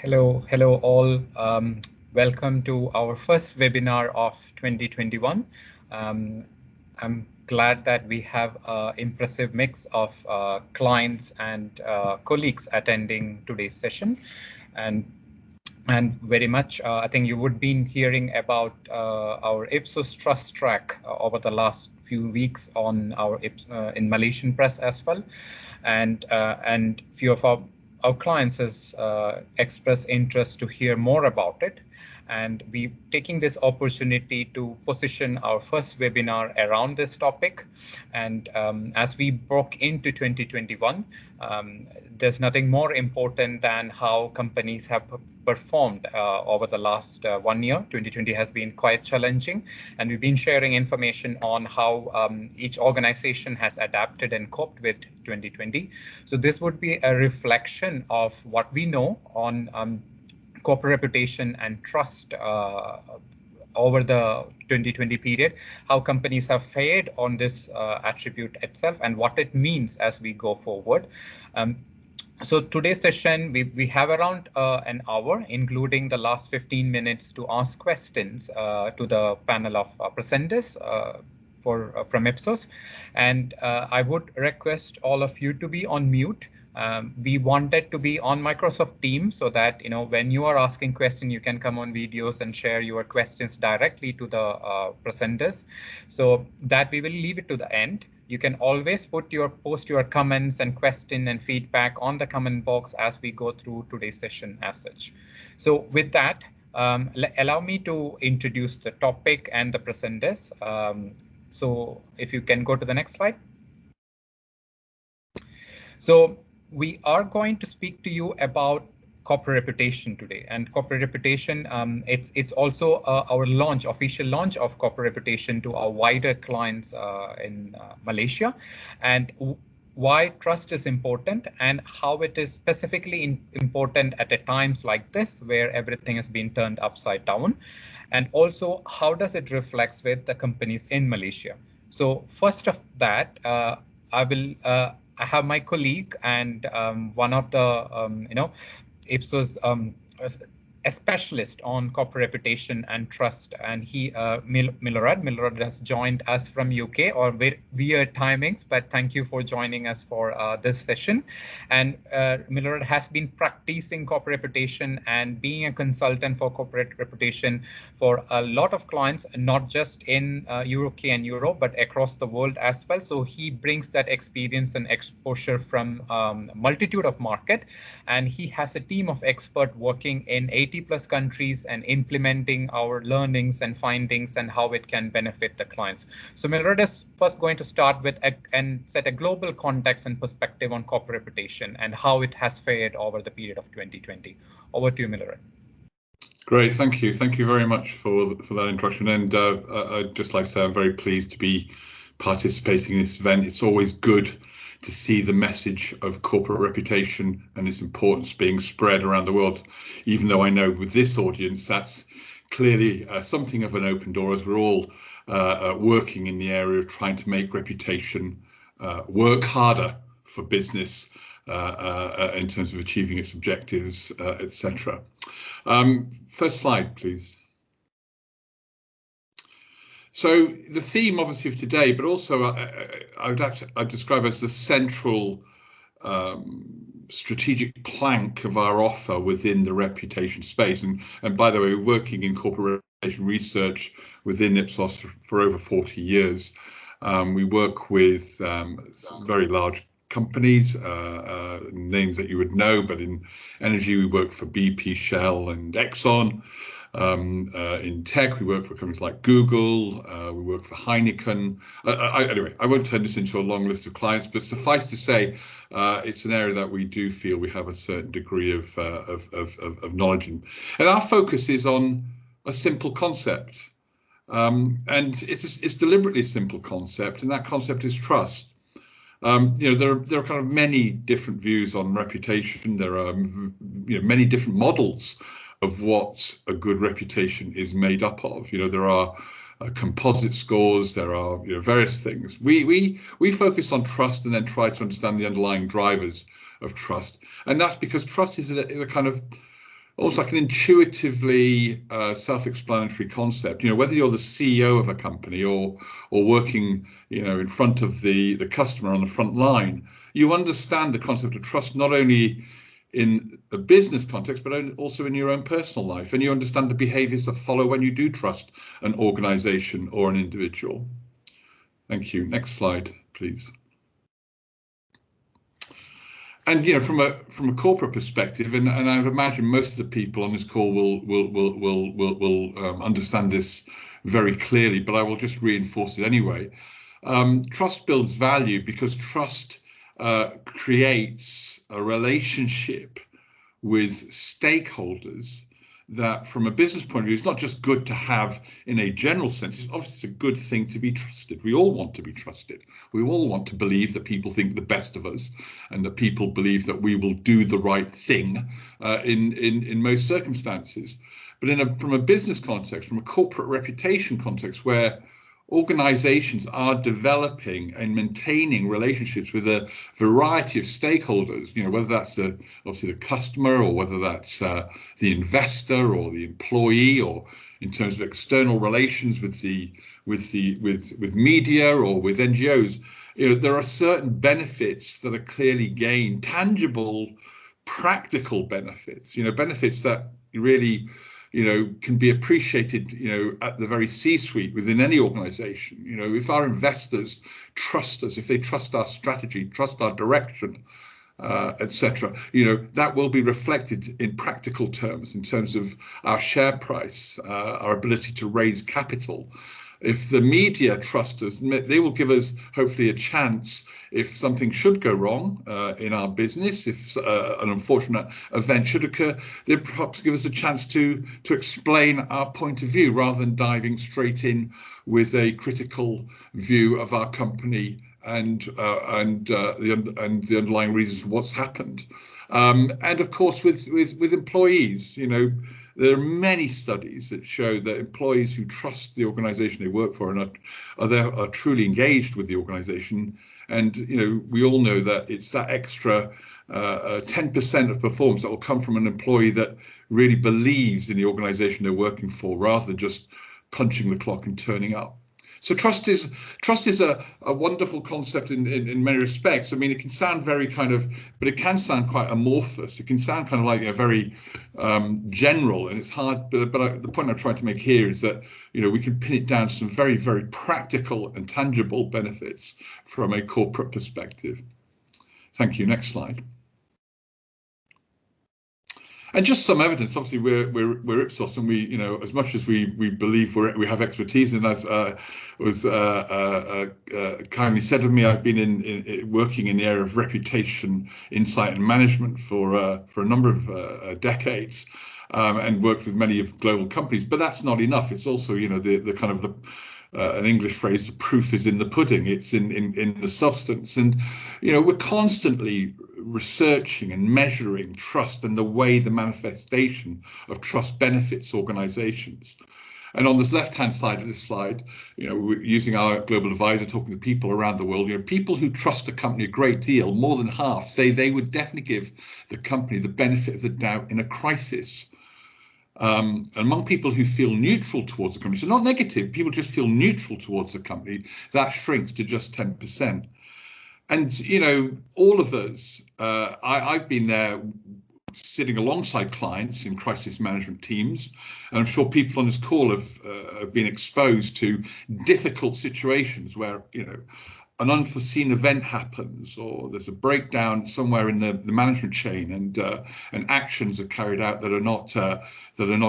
Hello all. Welcome to our first webinar of 2021. I'm glad that we have an impressive mix of clients and colleagues attending today's session. And very much, I think you would be hearing about our Ipsos Trust Track over the last few weeks on our in Malaysian press as well, and few of our clients has expressed interest to hear more about it. And we taking this opportunity to position our first webinar around this topic. And as we broke into 2021, there's nothing more important than how companies have performed over the last 1 year. 2020 has been quite challenging, and we've been sharing information on how each organization has adapted and coped with 2020. So this would be a reflection of what we know on corporate reputation and trust over the 2020 period, how companies have fared on this attribute itself and what it means as we go forward. So today's session, we have around an hour, including the last 15 minutes to ask questions to the panel of presenters from Ipsos. And I would request all of you to be on mute. We wanted to be on Microsoft Teams so that, when you are asking questions, you can come on videos and share your questions directly to the presenters. So that we will leave it to the end. You can always post your comments and question and feedback on the comment box as we go through today's session as such. So with that, allow me to introduce the topic and the presenters. So if you can go to the next slide. So we are going to speak to you about corporate reputation today, and corporate reputation, it's also our official launch of corporate reputation to our wider clients in Malaysia, and why trust is important and how it is specifically important at a times like this where everything has been turned upside down, and also how does it reflects with the companies in Malaysia. So first of that, I have my colleague and one of the Ipsos a specialist on corporate reputation and trust, and he Milorad has joined us from UK, or weird timings, but thank you for joining us for this session. And Milorad has been practicing corporate reputation and being a consultant for corporate reputation for a lot of clients, not just in UK and Europe, but across the world as well. So he brings that experience and exposure from multitude of market, and he has a team of experts working in 80+ countries and implementing our learnings and findings and how it can benefit the clients. So Milorad is first going to start with and set a global context and perspective on corporate reputation and how it has fared over the period of 2020. Over to you, Milorad. Great, thank you. Thank you very much for that introduction. And I'd just like to say I'm very pleased to be participating in this event. It's always good to see the message of corporate reputation and its importance being spread around the world, even though I know with this audience that's clearly something of an open door, as we're all working in the area of trying to make reputation work harder for business in terms of achieving its objectives, etc. First slide, please. So the theme, obviously, of today, but also I'd describe as the central strategic plank of our offer within the reputation space. And by the way, we're working in corporate reputation research within Ipsos for over 40 years. We work with very large companies, names that you would know, but in energy, we work for BP, Shell, and Exxon. In tech, we work for companies like Google, we work for Heineken. Anyway, I won't turn this into a long list of clients, but suffice to say, it's an area that we do feel we have a certain degree of knowledge in. And our focus is on a simple concept. And it's deliberately a simple concept, and that concept is trust. There are kind of many different views on reputation. There are many different models of what a good reputation is made up of. There are composite scores, there are various things. We focus on trust and then try to understand the underlying drivers of trust, and that's because trust is a kind of almost like an intuitively self-explanatory concept. Whether you're the CEO of a company or working, in front of the customer on the front line, you understand the concept of trust not only in a business context, but also in your own personal life, and you understand the behaviors that follow when you do trust an organization or an individual. Thank you. Next slide, please. And from a corporate perspective, and I would imagine most of the people on this call will understand this very clearly, but I will just reinforce it anyway. Trust builds value because trust creates a relationship with stakeholders that, from a business point of view, is not just good to have in a general sense. It's obviously a good thing to be trusted. We all want to be trusted. We all want to believe that people think the best of us, and that people believe that we will do the right thing in most circumstances. But from a business context, from a corporate reputation context, where organizations are developing and maintaining relationships with a variety of stakeholders, whether that's obviously the customer, or whether that's the investor or the employee, or in terms of external relations with media or with NGOs, there are certain benefits that are clearly gained, tangible, practical benefits, benefits that really can be appreciated, at the very C-suite within any organization. If our investors trust us, if they trust our strategy, trust our direction, etc., that will be reflected in practical terms, in terms of our share price, our ability to raise capital. If the media trust us, they will give us hopefully a chance if something should go wrong in our business, if an unfortunate event should occur, they'll perhaps give us a chance to explain our point of view rather than diving straight in with a critical view of our company and the underlying reasons for what's happened. And of course, with employees, there are many studies that show that employees who trust the organization they work for and are truly engaged with the organization. And we all know that it's that extra 10% of performance that will come from an employee that really believes in the organization they're working for, rather than just punching the clock and turning up. So trust is a wonderful concept in many respects. I mean, it can sound very but it can sound quite amorphous. It can sound kind of like a very general, and it's hard. But the point I'm trying to make here is that we can pin it down to some very, very practical and tangible benefits from a corporate perspective. Thank you. Next slide. And just some evidence. Obviously, we're Ipsos, and we, as much as we believe we have expertise, and as was kindly said of me, I've been working in the area of reputation, insight, and management for a number of decades, and worked with many of global companies. But that's not enough. It's also, the kind of an English phrase, the proof is in the pudding. It's in the substance, and we're constantly researching and measuring trust and the way the manifestation of trust benefits organizations. And on this left-hand side of this slide, we're using our global advisor, talking to people around the world. People who trust a company a great deal, more than half, say they would definitely give the company the benefit of the doubt in a crisis. Among people who feel neutral towards the company, so not negative, people just feel neutral towards the company, that shrinks to just 10%. And, all of us, I've been there sitting alongside clients in crisis management teams, and I'm sure people on this call have been exposed to difficult situations where, an unforeseen event happens, or there's a breakdown somewhere in the management chain, and actions are carried out that are not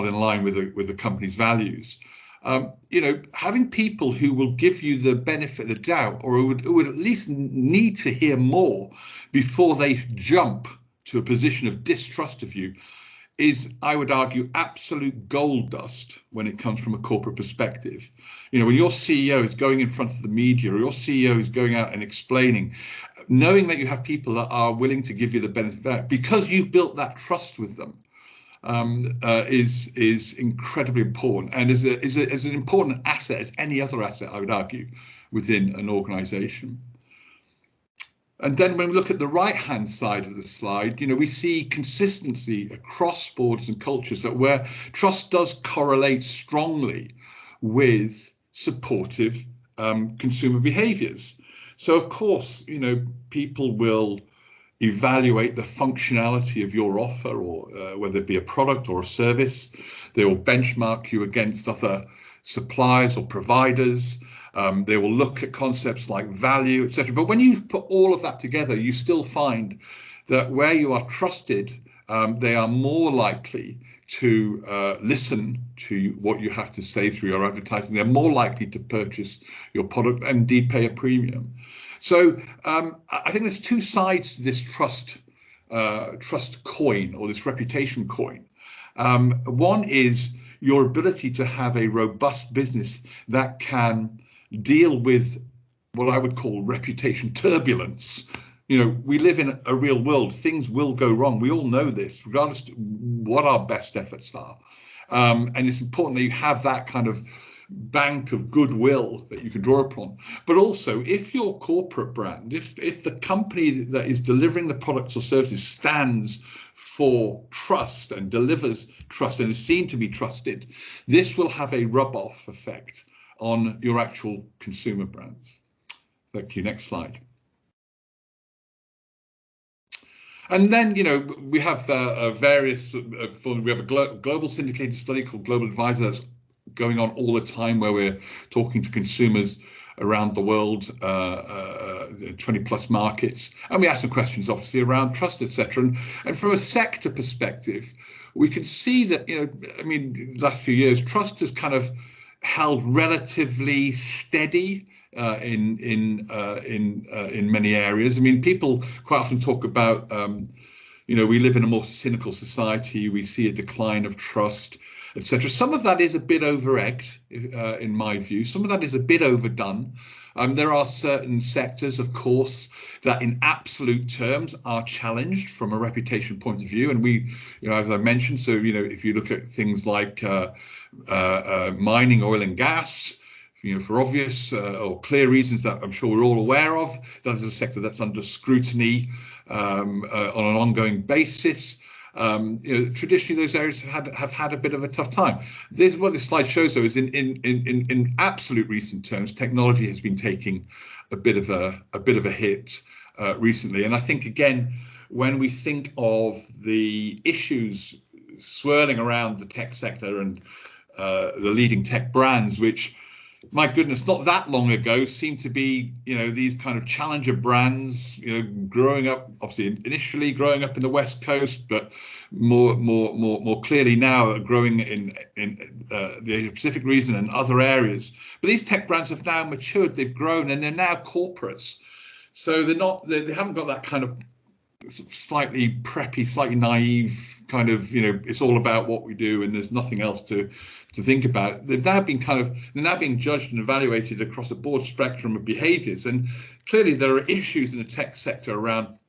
in line with the company's values. Having people who will give you the benefit of the doubt, or who would at least need to hear more before they jump to a position of distrust of you, is, I would argue, absolute gold dust when it comes from a corporate perspective. When your CEO is going in front of the media, or your CEO is going out and explaining, knowing that you have people that are willing to give you the benefit of that because you've built that trust with them, is incredibly important, and is an important asset as any other asset, I would argue, within an organization. And then when we look at the right-hand side of the slide, we see consistency across borders and cultures that where trust does correlate strongly with supportive consumer behaviors. So of course, people will evaluate the functionality of your offer, or whether it be a product or a service. They will benchmark you against other suppliers or providers. They will look at concepts like value, etc. But when you put all of that together, you still find that where you are trusted, they are more likely to listen to what you have to say through your advertising. They're more likely to purchase your product and indeed pay a premium. So I think there's two sides to this trust coin, or this reputation coin. One is your ability to have a robust business that can deal with what I would call reputation turbulence. We live in a real world. Things will go wrong. We all know this, regardless of what our best efforts are. And it's important that you have that kind of bank of goodwill that you can draw upon. But also, if your corporate brand, if the company that is delivering the products or services stands for trust and delivers trust and is seen to be trusted, this will have a rub-off effect on your actual consumer brands. Thank you. Next slide. And then, we have various, we have a global syndicated study called Global Advisor that's going on all the time, where we're talking to consumers around the world, 20 plus markets, and we ask some questions obviously around trust, etc. And from a sector perspective, we can see that, last few years, trust has kind of held relatively steady in many areas. People quite often talk about, we live in a more cynical society. We see a decline of trust, etc. Some of that is a bit over-egged, in my view. Some of that is a bit overdone. There are certain sectors, of course, that in absolute terms are challenged from a reputation point of view. And we, as I mentioned, so, if you look at things like mining, oil and gas, for obvious or clear reasons that I'm sure we're all aware of, that is a sector that's under scrutiny on an ongoing basis. Traditionally, those areas have had a bit of a tough time. This, what this slide shows, though, is in absolute recent terms, technology has been taking a bit of a hit recently. And I think, again, when we think of the issues swirling around the tech sector and the leading tech brands, which, my goodness, not that long ago seemed to be, these kind of challenger brands, growing up, obviously initially growing up in the West Coast, but more clearly now growing in the Asia Pacific region and other areas. But these tech brands have now matured, they've grown, and they're now corporates. So they haven't got that kind of slightly preppy, slightly naive kind of, it's all about what we do and there's nothing else to think about. They're now being judged and evaluated across a broad spectrum of behaviors. And clearly there are issues in the tech sector around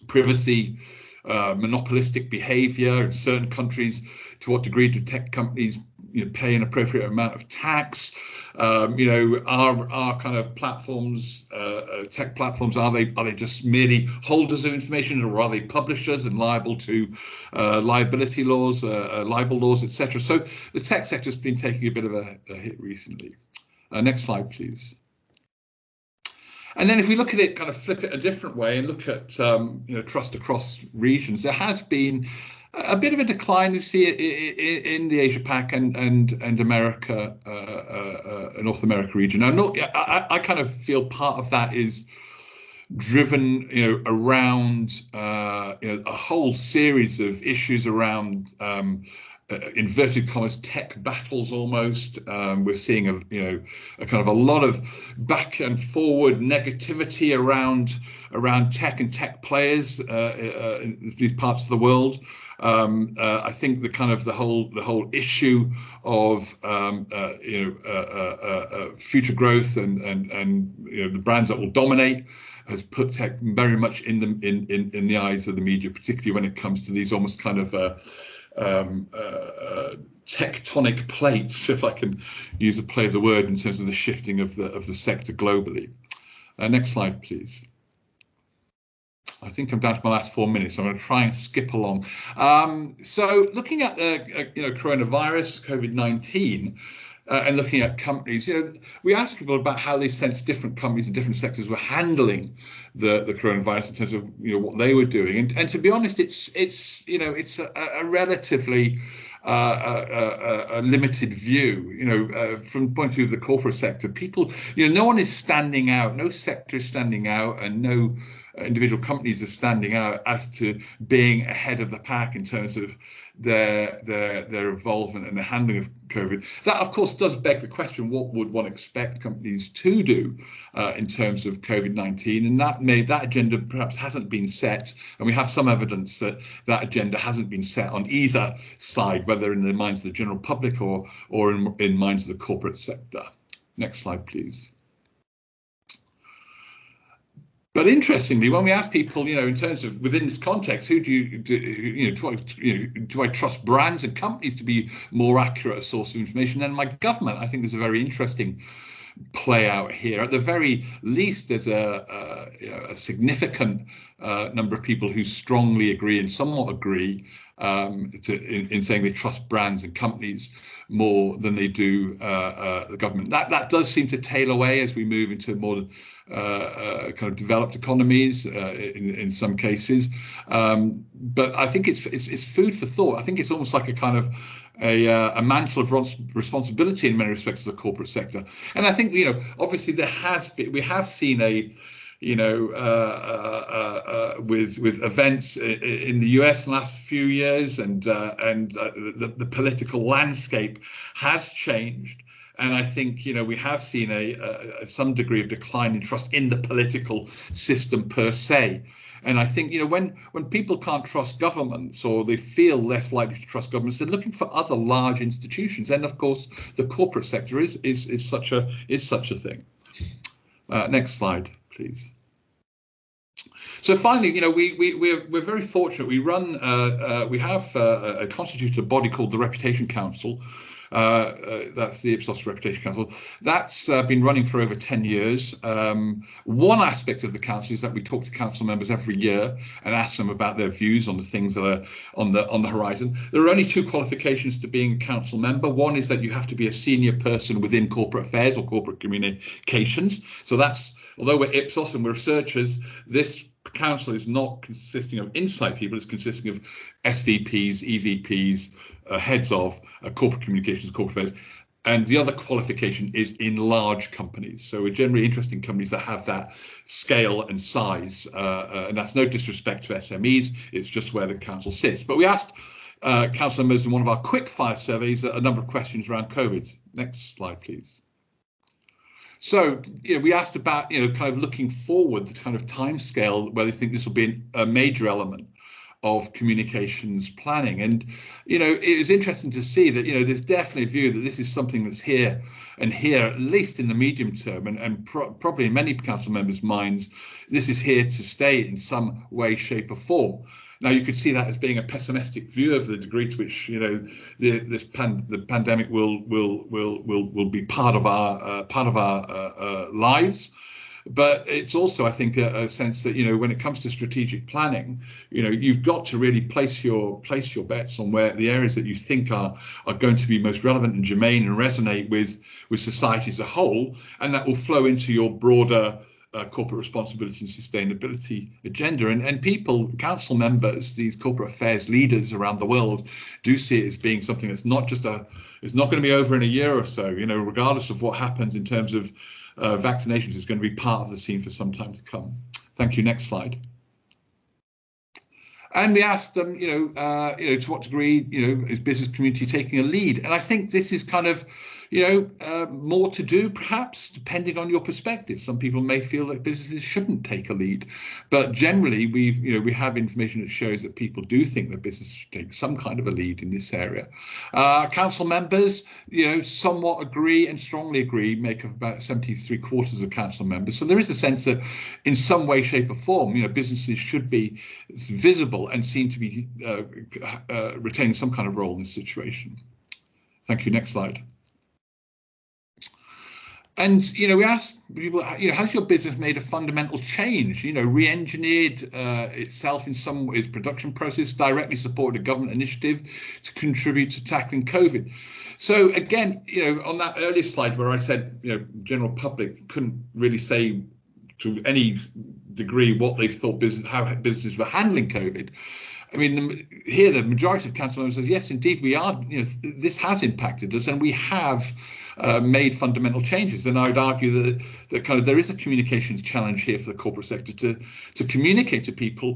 privacy, monopolistic behavior in certain countries. To what degree do tech companies pay an appropriate amount of tax? Our kind of platforms, tech platforms, are they just merely holders of information, or are they publishers and liable to liability laws, libel laws, etc.? So the tech sector has been taking a bit of a hit recently. Next slide, please. And then if we look at it, kind of flip it a different way and look at trust across regions, there has been a bit of a decline. You see it in the Asia Pac and America, North America region. Now, I kind of feel part of that is driven, around a whole series of issues around inverted commas tech battles almost. We're seeing a kind of a lot of back and forward negativity around tech and tech players in these parts of the world. I think the whole issue of future growth and the brands that will dominate has put tech very much in the eyes of the media, particularly when it comes to these almost kind of tectonic plates, if I can use a play of the word, in terms of the shifting of the sector globally. Next slide, please. I think I'm down to my last 4 minutes, so I'm going to try and skip along. So looking at the coronavirus, COVID-19, and looking at companies, we asked people about how they sensed different companies and different sectors were handling the coronavirus in terms of what they were doing. And to be honest, it's a relatively a limited view. From the point of view of the corporate sector, people, no one is standing out, no sector is standing out, and no individual companies are standing out as to being ahead of the pack in terms of their involvement and the handling of COVID. That, of course, does beg the question: what would one expect companies to do in terms of COVID-19? And that agenda perhaps hasn't been set, and we have some evidence that that agenda hasn't been set on either side, whether in the minds of the general public or in minds of the corporate sector. Next slide, please. But interestingly, when we ask people, in terms of within this context, who do I trust brands and companies to be more accurate source of information than my government? I think there's a very interesting play out here. At the very least, there's a significant number of people who strongly agree and somewhat agree in saying they trust brands and companies more than they do the government. That does seem to tail away as we move into more kind of developed economies in some cases, but I think it's food for thought. I think it's almost like a kind of a mantle of responsibility in many respects to the corporate sector. And I think obviously we have seen with events in the US in the last few years, and the political landscape has changed. And I think we have seen some degree of decline in trust in the political system per se. And I think when people can't trust governments, or they feel less likely to trust governments, they're looking for other large institutions. And of course, the corporate sector is such a thing. Next slide, please. So finally, we're very fortunate. We have constituted a body called the Reputation Council. That's the Ipsos Reputation Council. That's been running for over 10 years. One aspect of the council is that we talk to council members every year and ask them about their views on the things that are on the horizon. There are only two qualifications to being a council member. One is that you have to be a senior person within corporate affairs or corporate communications. So that's, although we're Ipsos and we're researchers, this council is not consisting of insight people, it's consisting of SVPs, EVPs, heads of corporate communications, corporate affairs. And the other qualification is in large companies. So we're generally interested in companies that have that scale and size. And that's no disrespect to SMEs, it's just where the council sits. But we asked council members in one of our quick fire surveys a number of questions around COVID. Next slide, please. So we asked about kind of looking forward, the kind of timescale where they think this will be a major element of communications planning. And it was interesting to see that there's definitely a view that this is something that's here at least in the medium term, and probably in many council members' minds, this is here to stay in some way, shape, or form. Now, you could see that as being a pessimistic view of the degree to which the pandemic will be part of our lives. But it's also, I think, a sense that when it comes to strategic planning, you've got to really place your bets on where the areas that you think are going to be most relevant and germane and resonate with society as a whole, and that will flow into your broader corporate responsibility and sustainability agenda. And people, council members, these corporate affairs leaders around the world do see it as being something that's not just it's not going to be over in a year or so, regardless of what happens in terms of vaccinations, is going to be part of the scene for some time to come. Thank you. Next slide. And we asked them, to what degree, is business community taking a lead? And I think this is kind of, more to do, perhaps, depending on your perspective. Some people may feel that businesses shouldn't take a lead, but generally, we have information that shows that people do think that business should take some kind of a lead in this area. Council members, somewhat agree and strongly agree, make up about 73/4 of council members. So there is a sense that, in some way, shape, or form, businesses should be visible and seen to be retaining some kind of role in this situation. Thank you. Next slide. And we asked people, has your business made a fundamental change? Re-engineered itself in some ways, production process, directly supported a government initiative to contribute to tackling COVID. So again, on that earlier slide where I said, general public couldn't really say to any degree what they thought how businesses were handling COVID. I mean, here the majority of council members says, yes, indeed, we are. This has impacted us, and we have made fundamental changes. And I would argue that kind of there is a communications challenge here for the corporate sector to communicate to people,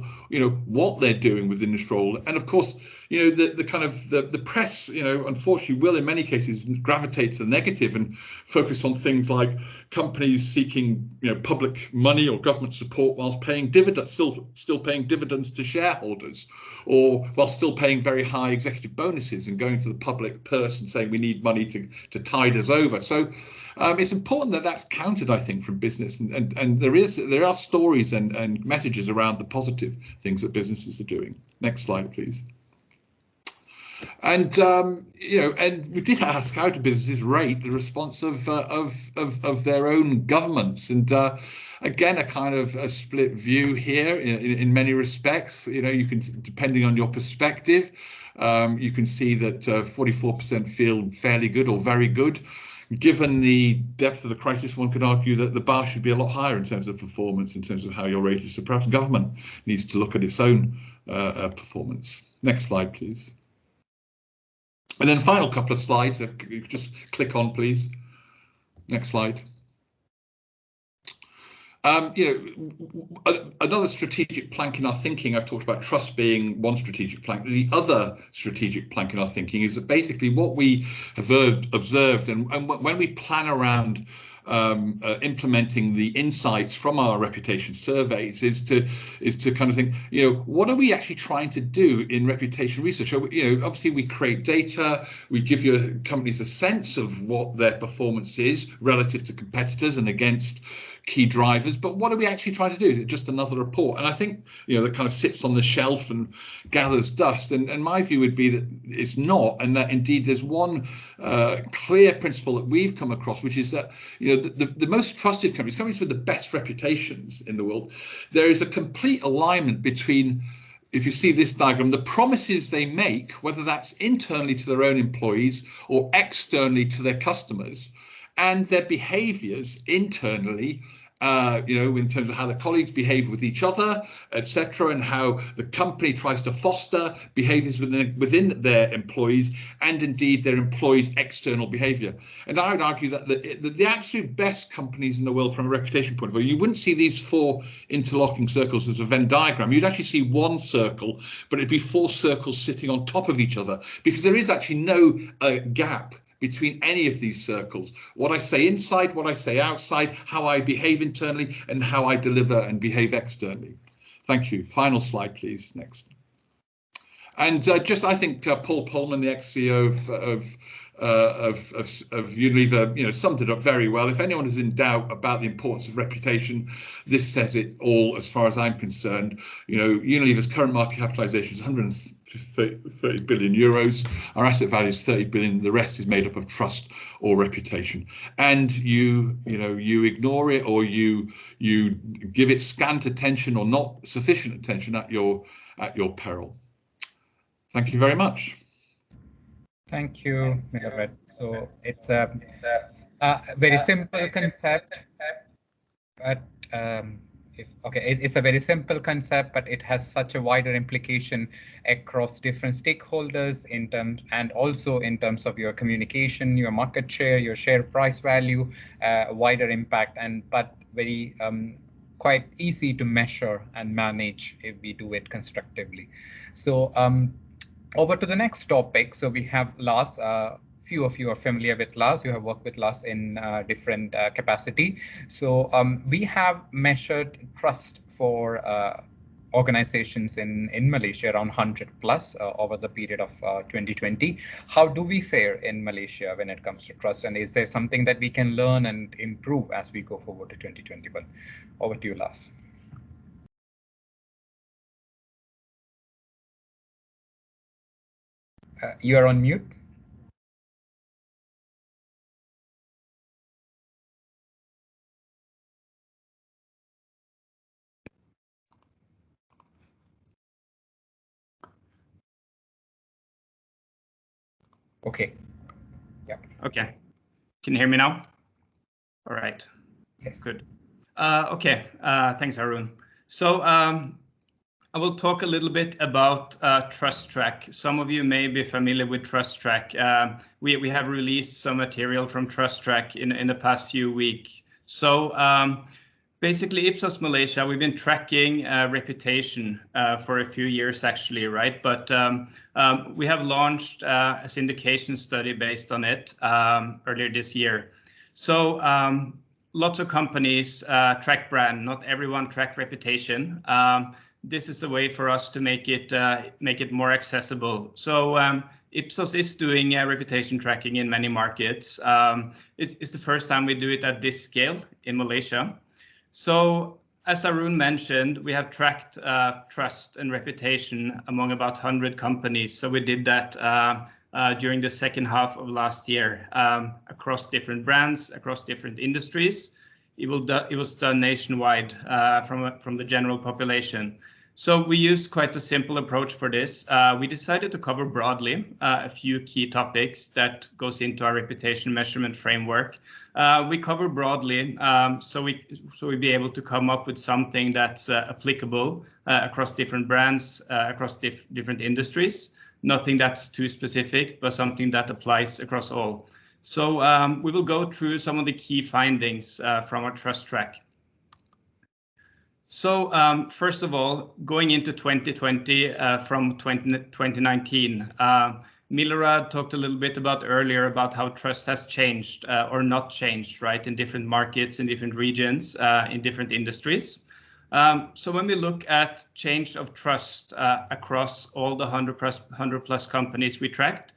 what they're doing within this role. And of course, the press, unfortunately, will in many cases gravitate to the negative and focus on things like companies seeking, public money or government support whilst paying dividends, still paying dividends to shareholders, or while still paying very high executive bonuses and going to the public purse and saying we need money to tide us over. So it's important that that's counted, I think, from business, and there are stories and messages around the positive things that businesses are doing. Next slide, please. And and we did ask how do businesses rate the response of their own governments, and again a kind of a split view here in many respects. You can, depending on your perspective, you can see that 44% feel fairly good or very good. Given the depth of the crisis, one could argue that the bar should be a lot higher in terms of performance, in terms of how you're rated. So perhaps government needs to look at its own performance. Next slide, please. And then final couple of slides, if you could just click on, please. Next slide. Another strategic plank in our thinking, I've talked about trust being one strategic plank. The other strategic plank in our thinking is that basically what we have observed, and when we plan around implementing the insights from our reputation surveys, is to kind of think, what are we actually trying to do in reputation research? Obviously we create data, we give your companies a sense of what their performance is relative to competitors and against key drivers, but what are we actually trying to do? Is it just another report? And I think that kind of sits on the shelf and gathers dust, and my view would be that it's not, and that indeed there's one clear principle that we've come across, which is that the most trusted companies with the best reputations in the world, there is a complete alignment between, if you see this diagram, the promises they make, whether that's internally to their own employees or externally to their customers, and their behaviors internally, in terms of how the colleagues behave with each other, etc., and how the company tries to foster behaviors within their employees, and indeed their employees' external behavior. And I would argue that the absolute best companies in the world from a reputation point of view, you wouldn't see these four interlocking circles as a Venn diagram. You'd actually see one circle, but it'd be four circles sitting on top of each other, because there is actually no gap between any of these circles. What I say inside, what I say outside, how I behave internally, and how I deliver and behave externally. Thank you. Final slide, please. Next. And I think Paul Polman, the ex-CEO of Unilever, summed it up very well. If anyone is in doubt about the importance of reputation, this says it all as far as I'm concerned. Unilever's current market capitalization is 130 billion euros. Our asset value is 30 billion. The rest is made up of trust or reputation. And you ignore it, or you give it scant attention or not sufficient attention at your peril. Thank you very much. Thank you, Milorad. So it's a very simple concept, but it's a very simple concept, but it has such a wider implication across different stakeholders and also in terms of your communication, your market share, your share price value, wider impact, but very quite easy to measure and manage if we do it constructively. So over to the next topic. So we have Lars. Few of you are familiar with Lars. You have worked with Lars in different capacity. So we have measured trust for organizations in Malaysia, around 100 plus over the period of 2020. How do we fare in Malaysia when it comes to trust? And is there something that we can learn and improve as we go forward to 2021? Over to you, Lars. You are on mute. Okay. Yeah. Okay. Can you hear me now? All right. Yes. Good. Okay. Thanks, Arun. So I will talk a little bit about Trust Track. Some of you may be familiar with Trust Track. We have released some material from Trust Track in the past few weeks. So basically, Ipsos Malaysia, we've been tracking reputation for a few years actually, right? But we have launched a syndication study based on it earlier this year. So lots of companies track brand, not everyone track reputation. This is a way for us to make it more accessible. So Ipsos is doing reputation tracking in many markets. It's the first time we do it at this scale in Malaysia. So as Arun mentioned, we have tracked trust and reputation among about 100 companies. So we did that during the second half of last year across different brands, across different industries. It was done nationwide from the general population. So we used quite a simple approach for this. We decided to cover broadly a few key topics that goes into our reputation measurement framework. We cover broadly so we be able to come up with something that's applicable across different brands, across different industries. Nothing that's too specific, but something that applies across all. So we will go through some of the key findings from our Trust Track. So first of all, going into 2020 from 2019, Milorad talked a little bit earlier about how trust has changed or not changed, right, in different markets, in different regions, in different industries. So when we look at change of trust across all the 100 plus companies we tracked,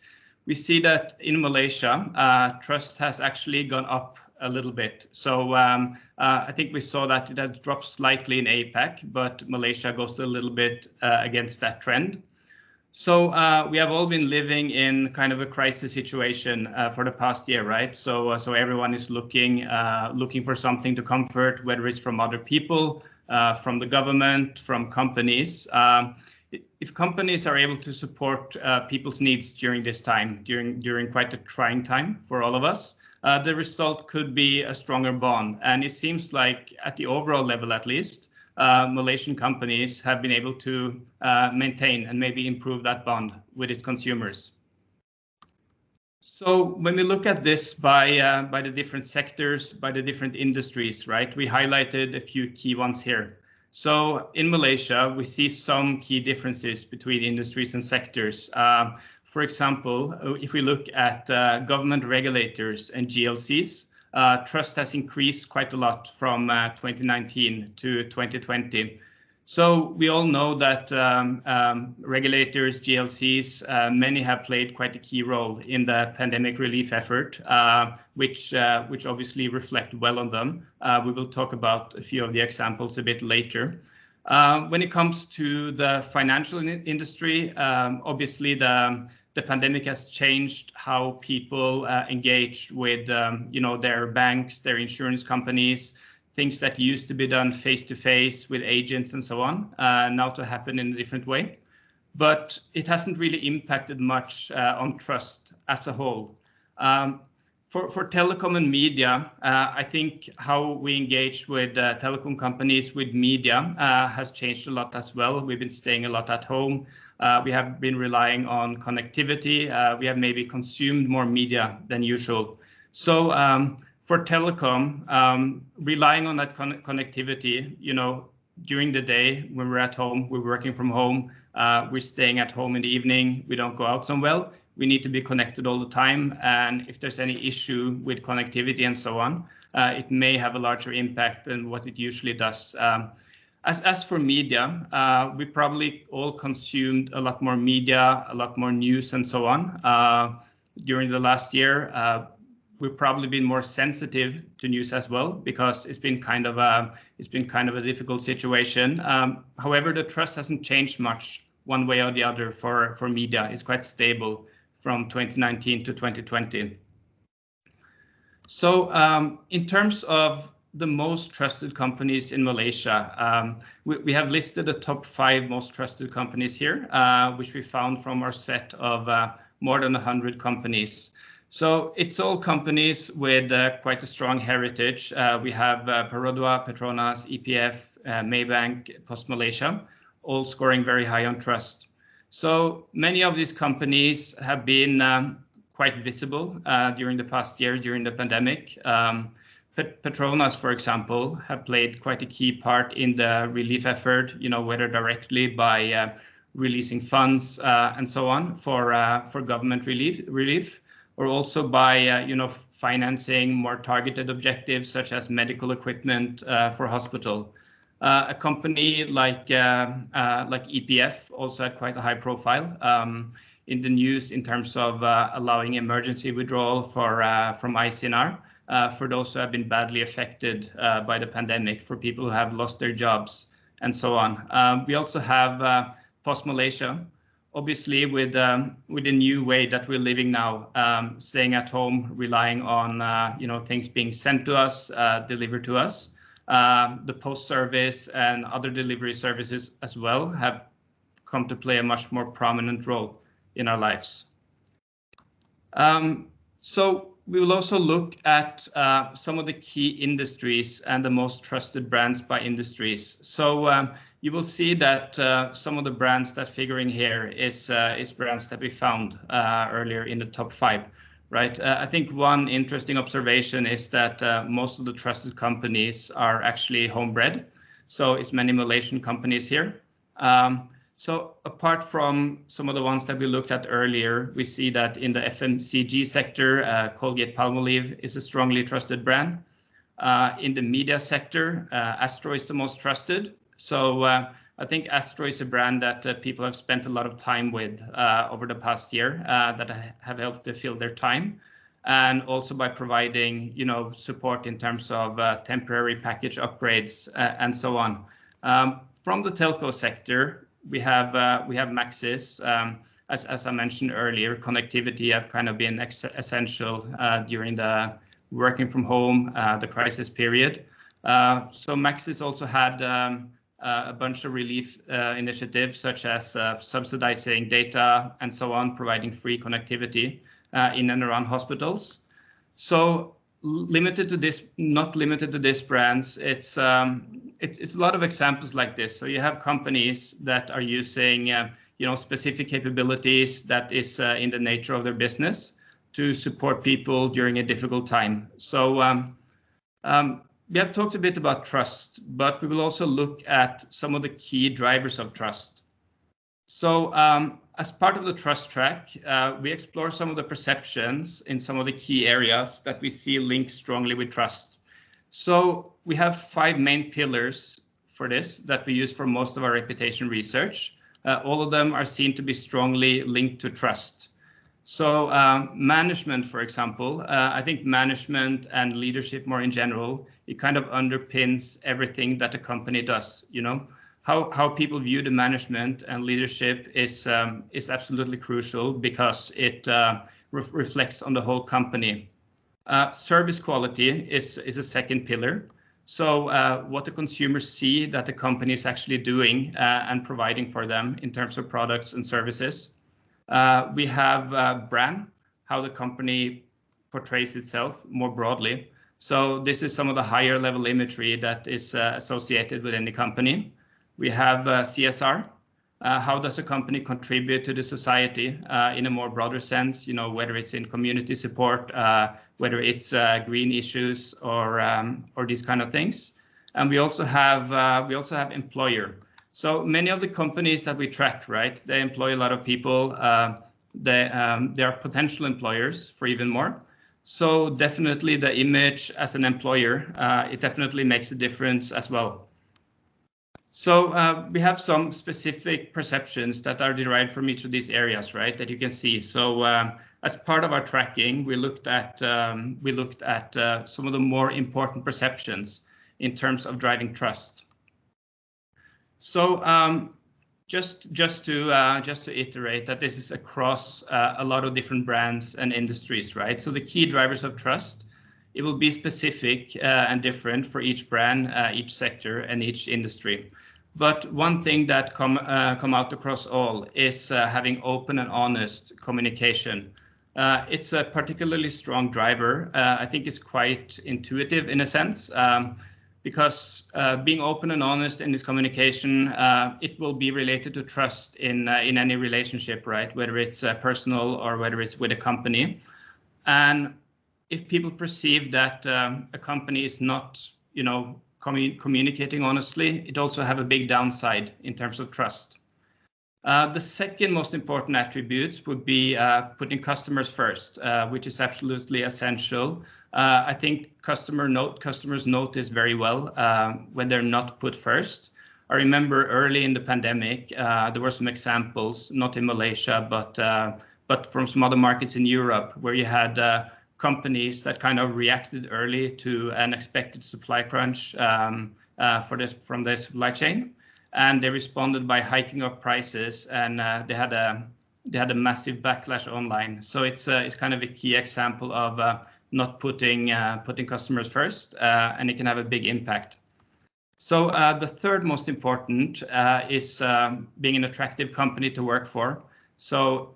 we see that in Malaysia, trust has actually gone up a little bit. So I think we saw that it had dropped slightly in APAC, but Malaysia goes a little bit against that trend. So we have all been living in kind of a crisis situation for the past year, right? So everyone is looking for something to comfort, whether it's from other people, from the government, from companies. If companies are able to support people's needs during this time, during quite a trying time for all of us, the result could be a stronger bond. And it seems like at the overall level, at least, Malaysian companies have been able to maintain and maybe improve that bond with its consumers. So when we look at this by the different sectors, by the different industries, right, we highlighted a few key ones here. So in Malaysia, we see some key differences between industries and sectors. For example, if we look at government regulators and GLCs, trust has increased quite a lot from 2019 to 2020. So we all know that regulators, GLCs, many have played quite a key role in the pandemic relief effort, which obviously reflect well on them. We will talk about a few of the examples a bit later. When it comes to the financial industry, obviously the pandemic has changed how people engage with their banks, their insurance companies, things that used to be done face-to-face with agents and so on, now to happen in a different way. But it hasn't really impacted much on trust as a whole. For telecom and media, I think how we engage with telecom companies, with media, has changed a lot as well. We've been staying a lot at home. We have been relying on connectivity. We have maybe consumed more media than usual. So for telecom, relying on that connectivity, during the day when we're at home, we're working from home, we're staying at home in the evening, we don't go out somewhere. We need to be connected all the time. And if there's any issue with connectivity and so on, it may have a larger impact than what it usually does. As for media, we probably all consumed a lot more media, a lot more news and so on during the last year. We've probably been more sensitive to news as well because it's been kind of a difficult situation. However, the trust hasn't changed much one way or the other for media. It's quite stable from 2019 to 2020. So in terms of the most trusted companies in Malaysia, we have listed the top 5 most trusted companies here, which we found from our set of more than 100 companies. So it's all companies with quite a strong heritage. We have Perodua, Petronas, EPF, Maybank, Post Malaysia, all scoring very high on trust. So many of these companies have been quite visible during the past year, during the pandemic. Petronas, for example, have played quite a key part in the relief effort, whether directly by releasing funds and so on for government relief, or also by financing more targeted objectives such as medical equipment for hospital. A company like EPF also had quite a high profile in the news in terms of allowing emergency withdrawal from ICNR for those who have been badly affected by the pandemic, for people who have lost their jobs and so on. We also have Post Malaysia, obviously with the new way that we're living now, staying at home, relying on things being sent to us, delivered to us. The post service and other delivery services as well have come to play a much more prominent role in our lives. So we will also look at some of the key industries and the most trusted brands by industries. So you will see that some of the brands that figuring here is brands that we found earlier in the top 5, right? I think one interesting observation is that most of the trusted companies are actually homebred. So it's many Malaysian companies here. So apart from some of the ones that we looked at earlier, we see that in the FMCG sector, Colgate-Palmolive is a strongly trusted brand. In the media sector, Astro is the most trusted. So I think Astro is a brand that people have spent a lot of time with over the past year that have helped to fill their time, and also by providing support in terms of temporary package upgrades and so on. From the telco sector, we have Maxis. As I mentioned earlier, connectivity have kind of been essential during the working from home, the crisis period. So Maxis also had a bunch of relief initiatives such as subsidizing data and so on, providing free connectivity in and around hospitals. So limited to this, not limited to this brands, it's a lot of examples like this. So you have companies that are using specific capabilities that is in the nature of their business to support people during a difficult time. So we have talked a bit about trust, but we will also look at some of the key drivers of trust. So as part of the trust track, we explore some of the perceptions in some of the key areas that we see linked strongly with trust. So we have 5 main pillars for this that we use for most of our reputation research. All of them are seen to be strongly linked to trust. So management, for example, I think management and leadership more in general, it kind of underpins everything that a company does. How people view the management and leadership is absolutely crucial because it reflects on the whole company. Service quality is a second pillar. So what the consumers see that the company is actually doing and providing for them in terms of products and services. We have brand, how the company portrays itself more broadly. So this is some of the higher level imagery that is associated with any company. We have CSR. How does a company contribute to the society in a more broader sense? Whether it's in community support, whether it's green issues or these kind of things. And we also have employer. So many of the companies that we track, right, they employ a lot of people. They are potential employers for even more. So definitely the image as an employer, it definitely makes a difference as well. So we have some specific perceptions that are derived from each of these areas, right, that you can see. So as part of our tracking, we looked at some of the more important perceptions in terms of driving trust. So just to iterate that this is across a lot of different brands and industries, right? So the key drivers of trust, it will be specific and different for each brand, each sector, and each industry. But one thing that come out across all is having open and honest communication. It's a particularly strong driver. I think it's quite intuitive in a sense, because being open and honest in this communication, it will be related to trust in any relationship, right? Whether it's personal or whether it's with a company. And if people perceive that a company is not, communicating honestly, it also have a big downside in terms of trust. The second most important attributes would be putting customers first, which is absolutely essential. I think customers notice very well when they're not put first. I remember early in the pandemic, there were some examples, not in Malaysia, but from some other markets in Europe, where you had companies that kind of reacted early to an expected supply crunch from their supply chain, and they responded by hiking up prices, and they had a massive backlash online. So it's kind of a key example of not putting customers first, and it can have a big impact. So the third most important is being an attractive company to work for. So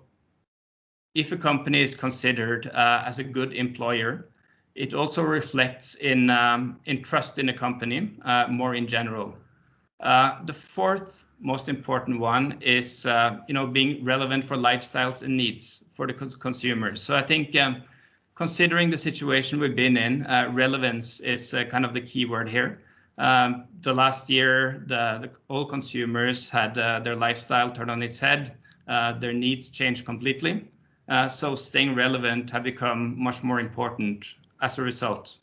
if a company is considered as a good employer, it also reflects in trust in a company more in general. The fourth most important one is being relevant for lifestyles and needs for the consumers. So I think considering the situation we've been in, relevance is kind of the key word here. The last year, all consumers had their lifestyle turned on its head, their needs changed completely. So staying relevant have become much more important as a result.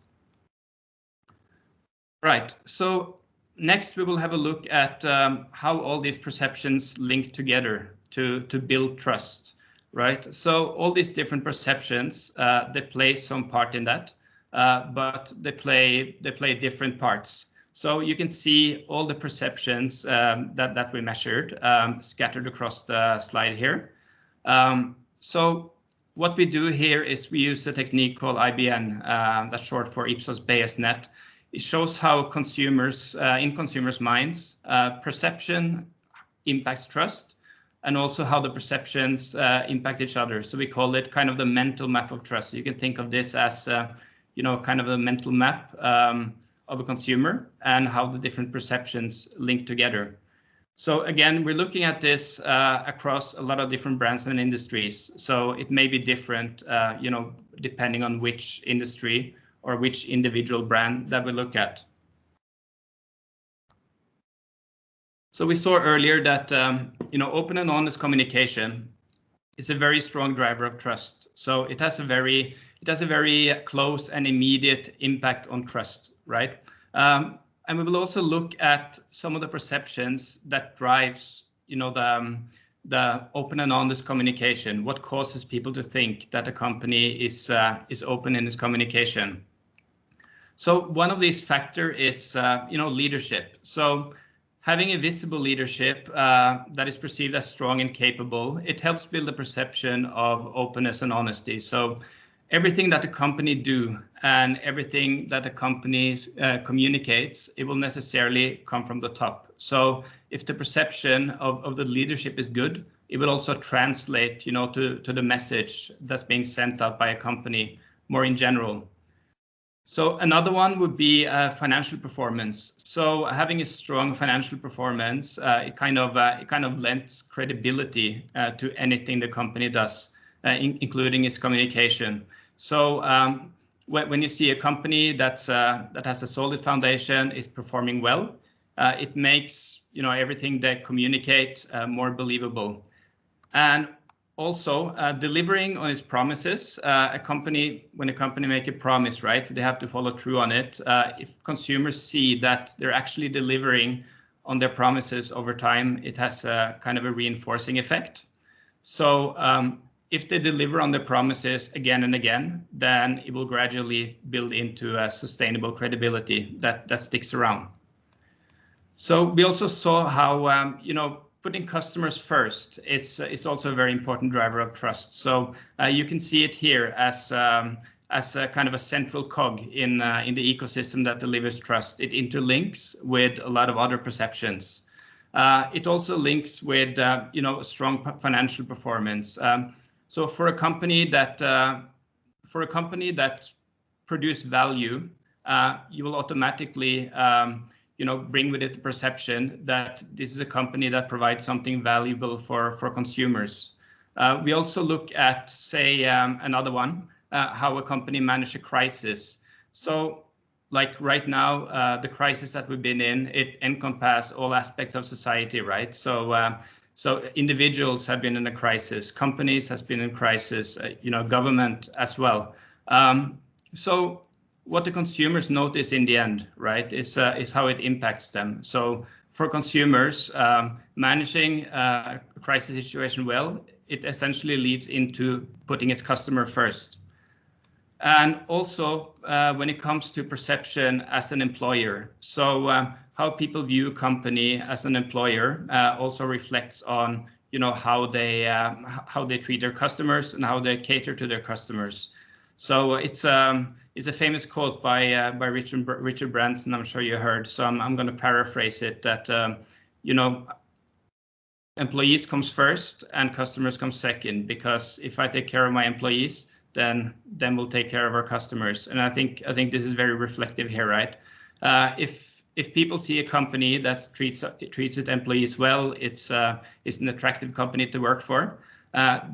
Right, so next we will have a look at how all these perceptions link together to build trust, right? So all these different perceptions, they play some part in that, but they play different parts. So you can see all the perceptions that we measured scattered across the slide here. So what we do here is we use a technique called IBN, that's short for Ipsos Bayesnet. It shows how consumers, in consumers' minds, perception impacts trust, and also how the perceptions impact each other. So we call it kind of the mental map of trust. So you can think of this as, kind of a mental map of a consumer and how the different perceptions link together. So again, we're looking at this across a lot of different brands and industries. So it may be different, depending on which industry or which individual brand that we look at. So we saw earlier that open and honest communication is a very strong driver of trust. So it has a very close and immediate impact on trust, right? And we will also look at some of the perceptions that drives, the open and honest communication. What causes people to think that a company is open in its communication? So one of these factors is, leadership. So having a visible leadership that is perceived as strong and capable, it helps build a perception of openness and honesty. So everything that the company do and everything that the company communicates, it will necessarily come from the top. So if the perception of the leadership is good, it will also translate, to the message that's being sent out by a company more in general. So another one would be financial performance. So having a strong financial performance, it kind of lends credibility to anything the company does, including its communication. So when you see a company that has a solid foundation, is performing well, it makes everything they communicate more believable. And also, delivering on its promises. When a company make a promise, right, they have to follow through on it. If consumers see that they're actually delivering on their promises over time, it has a kind of a reinforcing effect. So if they deliver on their promises again and again, then it will gradually build into a sustainable credibility that sticks around. So we also saw how putting customers first is also a very important driver of trust. So you can see it here as a kind of a central cog in the ecosystem that delivers trust. It interlinks with a lot of other perceptions. It also links with strong financial performance. So for a company that produce value, you will automatically bring with it the perception that this is a company that provides something valuable for consumers. We also look at, say, another one, how a company manage a crisis. So like right now, the crisis that we've been in, it encompasses all aspects of society, right? So individuals have been in a crisis, companies has been in crisis, government as well. So what the consumers notice in the end, right, is how it impacts them. So for consumers, managing a crisis situation well, it essentially leads into putting its customer first. And also when it comes to perception as an employer, so how people view a company as an employer also reflects on how they treat their customers and how they cater to their customers. So it's a famous quote by Richard Branson. I'm sure you heard. So I'm going to paraphrase it that employees comes first and customers come second, because if I take care of my employees, then we'll take care of our customers. And I think this is very reflective here, right? If people see a company that treats its employees well, it's an attractive company to work for.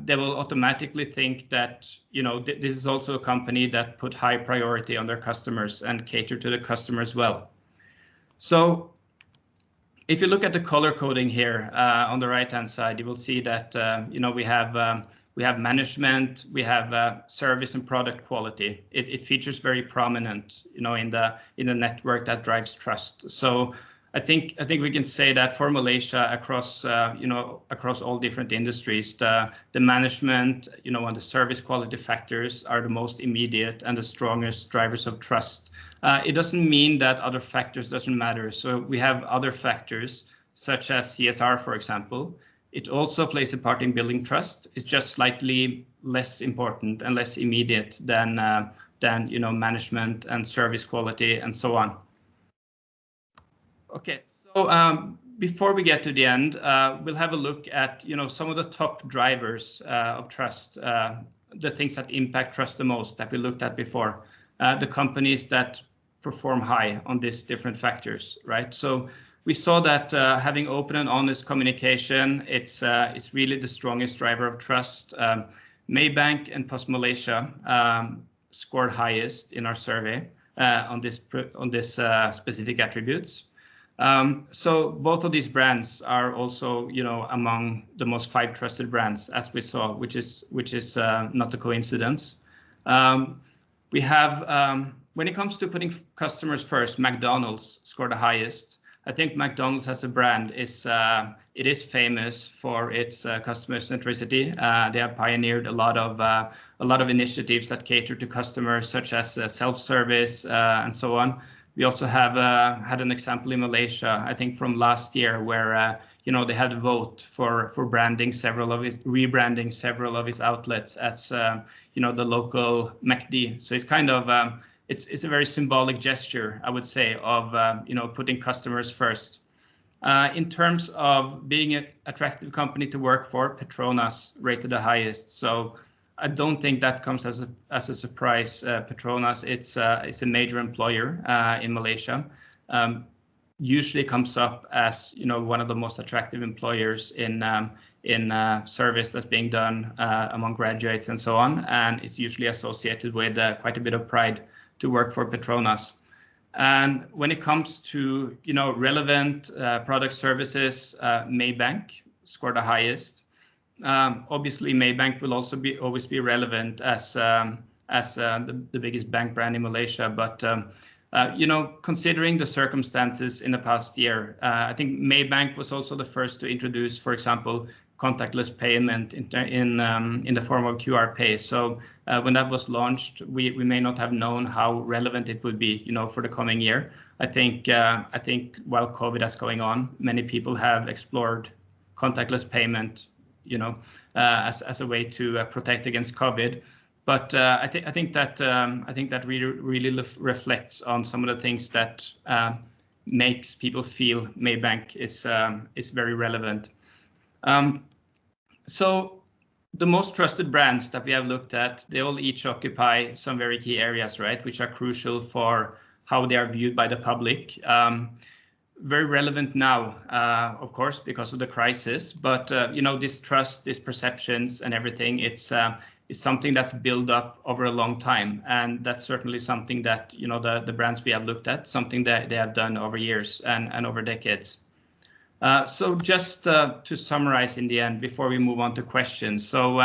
They will automatically think that this is also a company that put high priority on their customers and cater to the customers well. So if you look at the color coding here on the right hand side, you will see that we have management, we have service and product quality. It features very prominent, in the network that drives trust. So I think we can say that for Malaysia, across all different industries, the management, and the service quality factors are the most immediate and the strongest drivers of trust. It doesn't mean that other factors doesn't matter. So we have other factors such as CSR, for example. It also plays a part in building trust. It's just slightly less important and less immediate than management and service quality and so on. Okay, so before we get to the end, we'll have a look at some of the top drivers of trust, the things that impact trust the most that we looked at before, the companies that perform high on these different factors, right? So we saw that having open and honest communication, it's really the strongest driver of trust. Maybank and Post Malaysia scored highest in our survey on this specific attributes. So both of these brands are also, among the most 5 trusted brands, as we saw, which is not a coincidence. We have, when it comes to putting customers first, McDonald's scored the highest. I think McDonald's as a brand it is famous for its customer centricity. They have pioneered a lot of initiatives that cater to customers, such as self-service and so on. We also have had an example in Malaysia, I think from last year, where they had a vote for rebranding several of its outlets as the local McD. So it's kind of it's a very symbolic gesture, I would say, of putting customers first. In terms of being an attractive company to work for, Petronas rated the highest. So I don't think that comes as a surprise. Petronas, it's a major employer in Malaysia. Usually comes up as one of the most attractive employers in service that's being done among graduates and so on, and it's usually associated with quite a bit of pride to work for Petronas. And when it comes to relevant product services, Maybank scored the highest. Obviously, Maybank will also always be relevant as the biggest bank brand in Malaysia. But considering the circumstances in the past year, I think Maybank was also the first to introduce, for example, contactless payment in the form of QR Pay. So when that was launched, we may not have known how relevant it would be, for the coming year. I think while COVID is going on, many people have explored contactless payment, as a way to protect against COVID. But I think that really reflects on some of the things that makes people feel Maybank is very relevant. So the most trusted brands that we have looked at, they all each occupy some very key areas, right, which are crucial for how they are viewed by the public. Very relevant now, of course, because of the crisis. But this trust, these perceptions, and everything, it's something that's built up over a long time, and that's certainly something that the brands we have looked at, something that they have done over years and over decades. So just to summarize in the end, before we move on to questions. So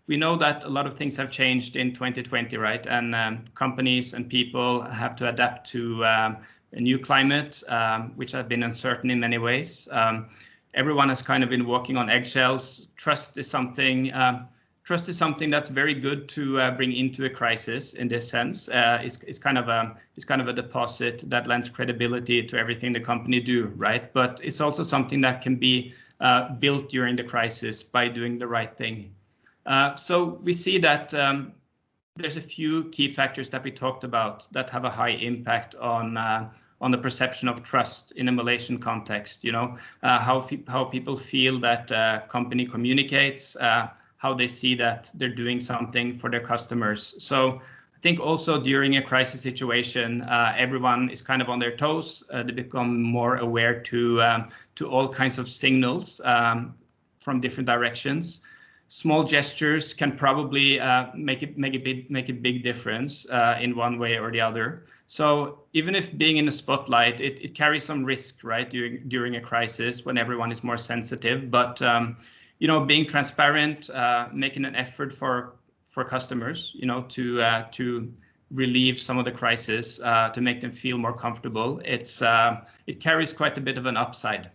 we know that a lot of things have changed in 2020, right? And companies and people have to adapt to a new climate, which has been uncertain in many ways. Everyone has kind of been walking on eggshells. Trust is something that's very good to bring into a crisis. In this sense, it's kind of a deposit that lends credibility to everything the company do, right? But it's also something that can be built during the crisis by doing the right thing. So we see that there's a few key factors that we talked about that have a high impact on the perception of trust in a Malaysian context. How people feel that company communicates, how they see that they're doing something for their customers. So I think also during a crisis situation, everyone is kind of on their toes. They become more aware to all kinds of signals from different directions. Small gestures can probably make a big difference in one way or the other. So even if being in the spotlight, it carries some risk, right, during a crisis when everyone is more sensitive. But being transparent, making an effort for customers, to relieve some of the crisis, to make them feel more comfortable, it carries quite a bit of an upside.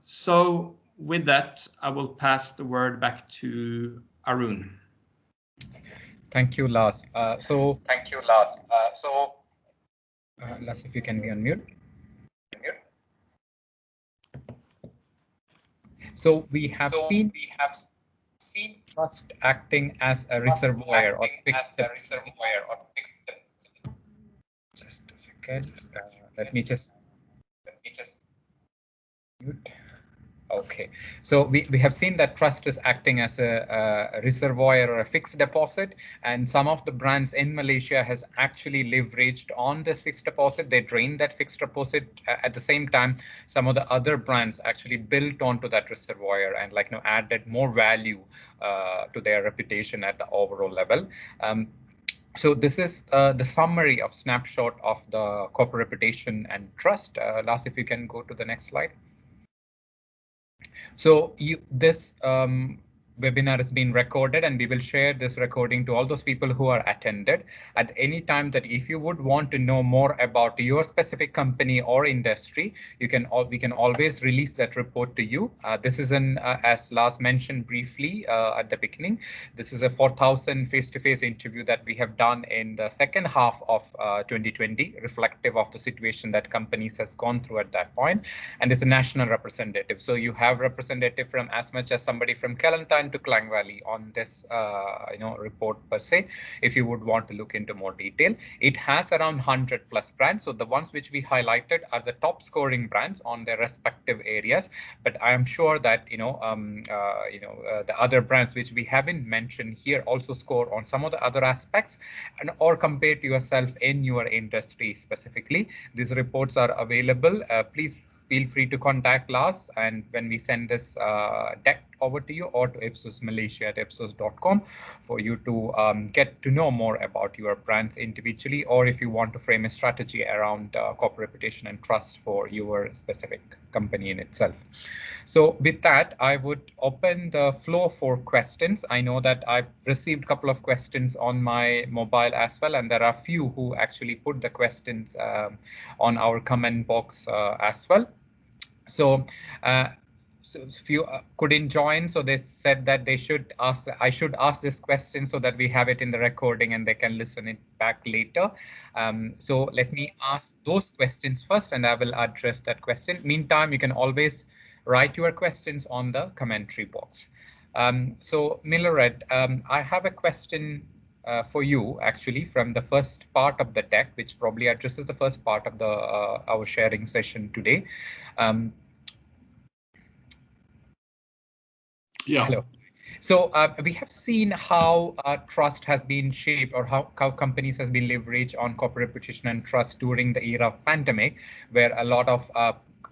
So with that, I will pass the word back to Arun. Thank you, Lars. Thank you, Lars. Lars, if you can be on mute. So we have seen trust acting as a reservoir or fixed. Just a second. Let me just mute. Okay, so we have seen that trust is acting as a reservoir or a fixed deposit, and some of the brands in Malaysia has actually leveraged on this fixed deposit. They drained that fixed deposit. At the same time, some of the other brands actually built onto that reservoir and added more value to their reputation at the overall level. So this is the summary of snapshot of the corporate reputation and trust. Lars, if you can go to the next slide. So this webinar is being recorded, and we will share this recording to all those people who are attended. At any time that if you would want to know more about your specific company or industry, we can always release that report to you. This is as Lars mentioned briefly at the beginning, this is a 4,000 face-to-face interview that we have done in the second half of 2020, reflective of the situation that companies has gone through at that point. And it's a national representative. So you have representative from as much as somebody from Kelantan to Klang Valley on this report per se, if you would want to look into more detail. It has around 100+ brands. So the ones which we highlighted are the top scoring brands on their respective areas. But I am sure that the other brands which we haven't mentioned here also score on some of the other aspects, and or compare to yourself in your industry specifically. These reports are available. Please feel free to contact Lars, and when we send this deck over to you, or to Ipsos Malaysia at ipsos.com for you to get to know more about your brands individually, or if you want to frame a strategy around corporate reputation and trust for your specific company in itself. So with that, I would open the floor for questions. I know that I've received a couple of questions on my mobile as well, and there are a few who actually put the questions on our comment box as well. So if you couldn't join, so they said that I should ask this question so that we have it in the recording and they can listen it back later. So let me ask those questions first, and I will address that question. Meantime, you can always write your questions on the commentary box. So Milorad, I have a question for you actually from the first part of the deck, which probably addresses the first part of the our sharing session today. Yeah. Hello. So we have seen how trust has been shaped, or how companies has been leveraged on corporate reputation and trust during the era of pandemic, where a lot of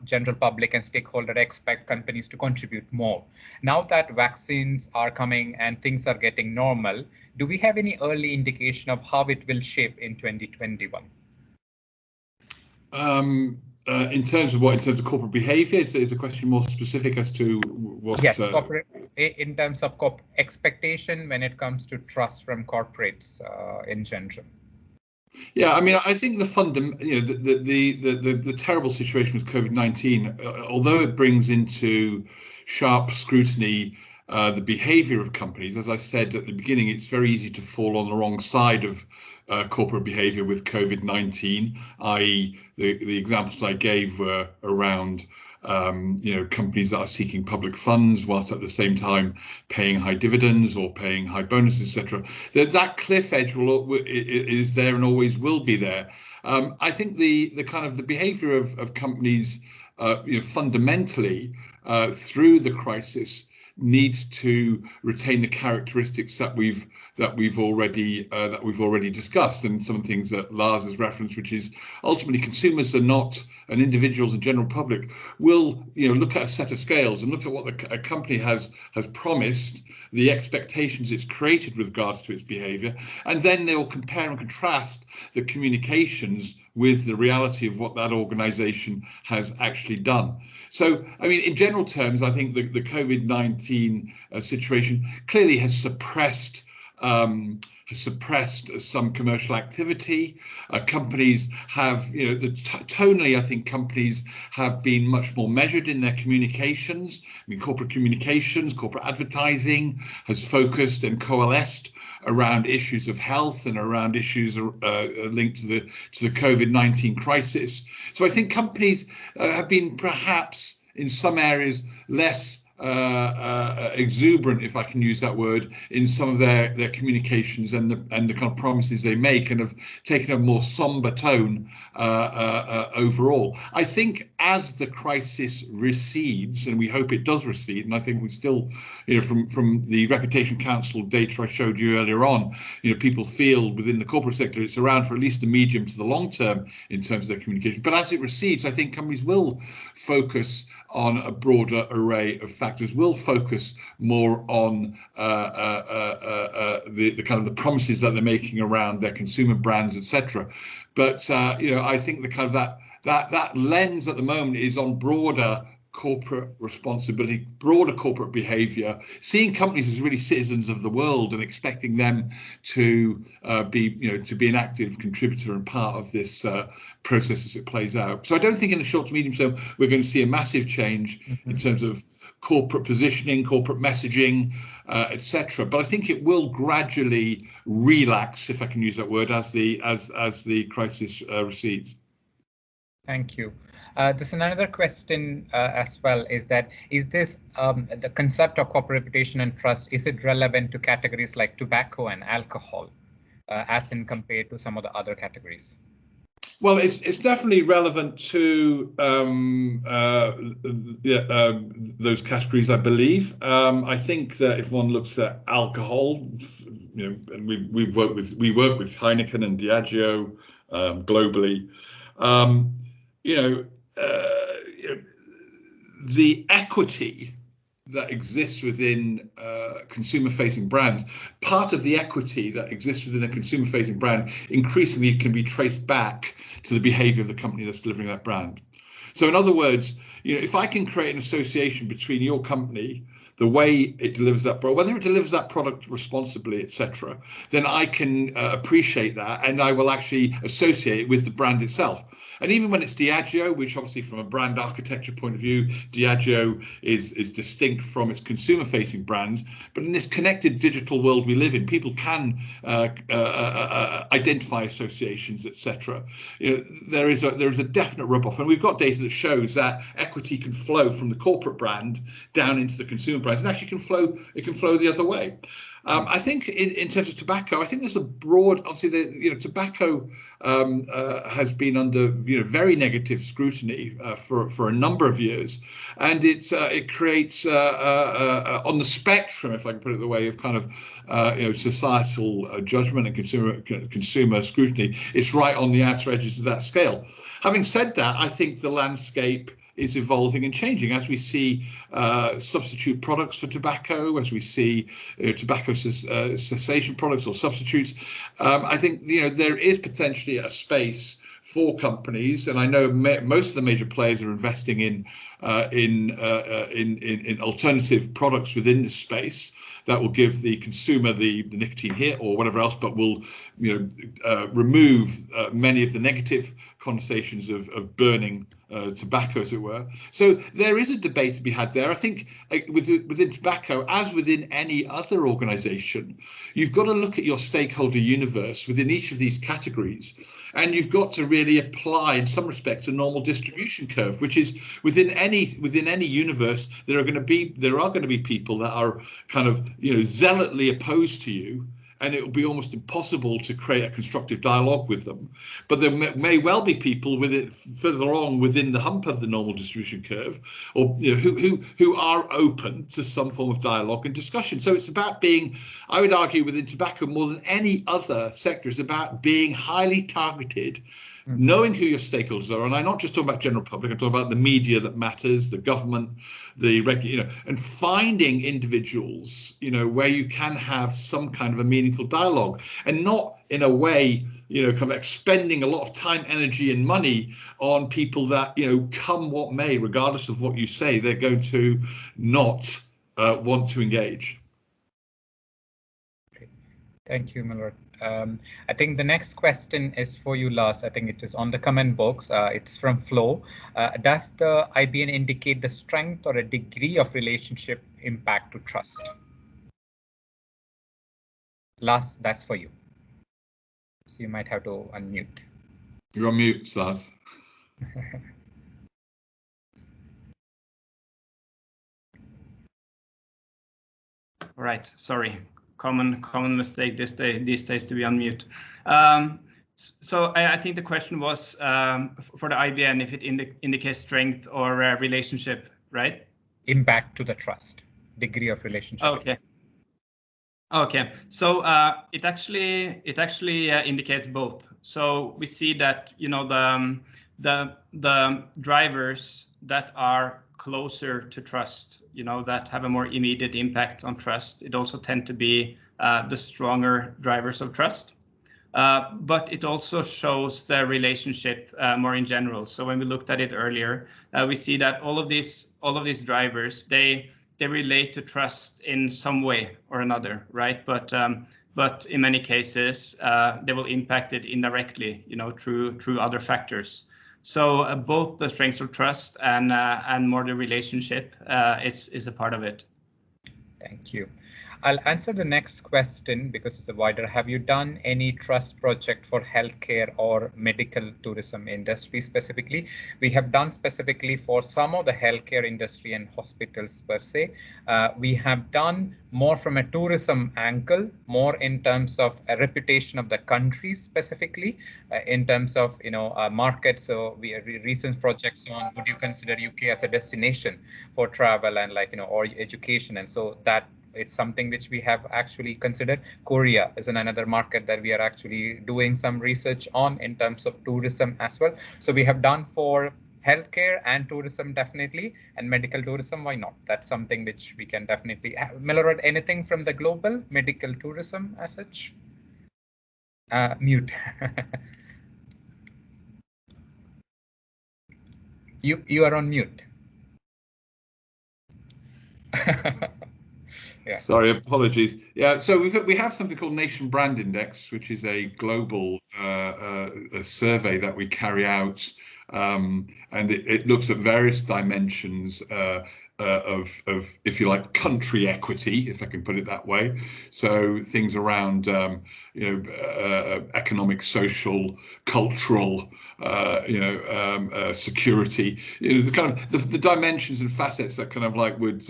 general public and stakeholder expect companies to contribute more. Now that vaccines are coming and things are getting normal, do we have any early indication of how it will shape in 2021? In terms of what? In terms of corporate behaviour, is the question more specific as to what? Yes, corporate in terms of expectation when it comes to trust from corporates in general. Yeah, I mean, I think the terrible situation with COVID-19, although it brings into sharp scrutiny the behaviour of companies, as I said at the beginning, it's very easy to fall on the wrong side of corporate behaviour with COVID-19, i.e. the examples I gave were around companies that are seeking public funds whilst at the same time paying high dividends or paying high bonuses, etc. That cliff edge is there and always will be there. I think the kind of the behaviour of companies fundamentally through the crisis needs to retain the characteristics that we've already discussed, and some things that Lars has referenced, which is ultimately consumers are not, and individuals and general public will look at a set of scales and look at what a company has promised, the expectations it's created with regards to its behaviour, and then they'll compare and contrast the communications with the reality of what that organisation has actually done. So, I mean, in general terms, I think the COVID-19 situation clearly has suppressed some commercial activity. Companies have, tonally, I think companies have been much more measured in their communications. I mean, corporate communications, corporate advertising has focused and coalesced around issues of health and around issues linked to the COVID-19 crisis. So I think companies have been perhaps in some areas less exuberant, if I can use that word, in some of their communications and the kind of promises they make, and have taken a more somber tone overall. I think as the crisis recedes, and we hope it does recede, and I think we still, from the Reputation Council data I showed you earlier on, people feel within the corporate sector it's around for at least the medium to the long term in terms of their communication. But as it recedes, I think companies will focus on a broader array of factors, will focus more on the kind of the promises that they're making around their consumer brands, etc. But I think the kind of that lens at the moment is on broader corporate responsibility, broader corporate behaviour, seeing companies as really citizens of the world and expecting them to be an active contributor and part of this process as it plays out. So I don't think in the short to medium term we're going to see a massive change in terms of corporate positioning, corporate messaging, etc. But I think it will gradually relax, if I can use that word, as the crisis recedes. Thank you. There's another question as well, is this the concept of corporate reputation and trust, is it relevant to categories like tobacco and alcohol as in compared to some of the other categories? Well, it's definitely relevant to those categories, I believe. I think that if one looks at alcohol, and we work with Heineken and Diageo globally. The equity that exists within consumer-facing brands, part of the equity that exists within a consumer-facing brand increasingly can be traced back to the behavior of the company that's delivering that brand. So in other words, if I can create an association between your company, the way it delivers that product, whether it delivers that product responsibly, etc., then I can appreciate that, and I will actually associate it with the brand itself. And even when it's Diageo, which obviously from a brand architecture point of view, Diageo is distinct from its consumer-facing brands, but in this connected digital world we live in, people can identify associations, etc. There is a definite rub-off, and we've got data that shows that equity can flow from the corporate brand down into the consumer brands, and actually it can flow the other way. I think in terms of tobacco, I think there's a broad, obviously, tobacco has been under very negative scrutiny for a number of years, and it creates on the spectrum, if I can put it the way, of kind of societal judgment and consumer scrutiny. It's right on the outer edges of that scale. Having said that, I think the landscape is evolving and changing as we see substitute products for tobacco, as we see tobacco cessation products or substitutes. I think there is potentially a space for companies, and I know most of the major players are investing in alternative products within this space that will give the consumer the nicotine hit or whatever else, but will remove many of the negative connotations of burning tobacco, as it were. So there is a debate to be had there. I think within tobacco, as within any other organisation, you've got to look at your stakeholder universe within each of these categories, and you've got to really apply, in some respects, a normal distribution curve, which is within any universe there are going to be people that are kind of zealotly opposed to you, and it will be almost impossible to create a constructive dialogue with them. But there may well be people with it further along within the hump of the normal distribution curve, or who are open to some form of dialogue and discussion. So it's about being, I would argue, within tobacco more than any other sector, is about being highly targeted, knowing who your stakeholders are. And I'm not just talking about general public, I'm talking about the media that matters, the government, the and finding individuals, where you can have some kind of a meaningful dialogue, and not in a way, kind of expending a lot of time, energy and money on people that, come what may, regardless of what you say, they're going to not want to engage. Thank you, Milorad. I think the next question is for you, Lars. I think it is on the comment box. It's from Flo. Does the IBN indicate the strength or a degree of relationship impact to trust? Lars, that's for you. So you might have to unmute. You're on mute, Lars. All right, sorry. Common mistake these days to be on mute. So I think the question was for the IBN if it indicates strength or relationship, right? Impact to the trust, degree of relationship. Okay. So it actually indicates both. So we see that the drivers that are closer to trust, that have a more immediate impact on trust, it also tend to be the stronger drivers of trust. But it also shows the relationship more in general. So when we looked at it earlier, we see that all of these drivers, they relate to trust in some way or another, right? But in many cases, they will impact it indirectly, through other factors. So both the strengths of trust and more the relationship is a part of it. Thank you. I'll answer the next question because it's a wider. Have you done any trust project for healthcare or medical tourism industry specifically? We have done specifically for some of the healthcare industry and hospitals per se. We have done more from a tourism angle, more in terms of a reputation of the country specifically, in terms of market. So we recent projects on would you consider UK as a destination for travel and or education, and so that it's something which we have actually considered. Korea is another market that we are actually doing some research on in terms of tourism as well. So we have done for healthcare and tourism definitely, and medical tourism, why not? That's something which we can definitely have. Milorad, anything from the global medical tourism as such? Mute. You are on mute. Yeah. Sorry, apologies. Yeah, so we have something called Nation Brand Index, which is a global a survey that we carry out, and it looks at various dimensions if you like, country equity, if I can put it that way. So things around economic, social, cultural, security, the kind of the dimensions and facets that kind of like would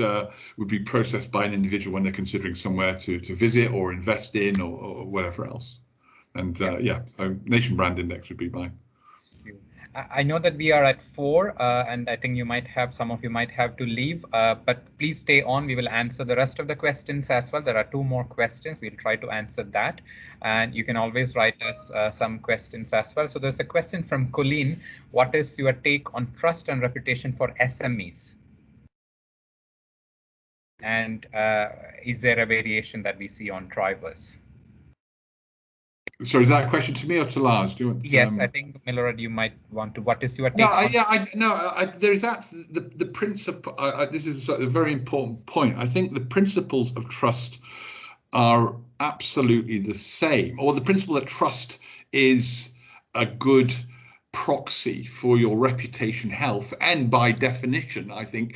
be processed by an individual when they're considering somewhere to visit or invest in or whatever else. And so Nation Brand Index would be mine. I know that we are at 4, and I think some of you might have to leave, but please stay on. We will answer the rest of the questions as well. There are 2 more questions. We'll try to answer that. And you can always write us some questions as well. So there's a question from Colleen. What is your take on trust and reputation for SMEs? And is there a variation that we see on drivers? So is that a question to me or to Lars? Do you want? Yes, I think Milorad, you might want to. What is your take? There is the principle. This is a very important point. I think the principles of trust are absolutely the same, or the principle that trust is a good proxy for your reputation health, and by definition, I think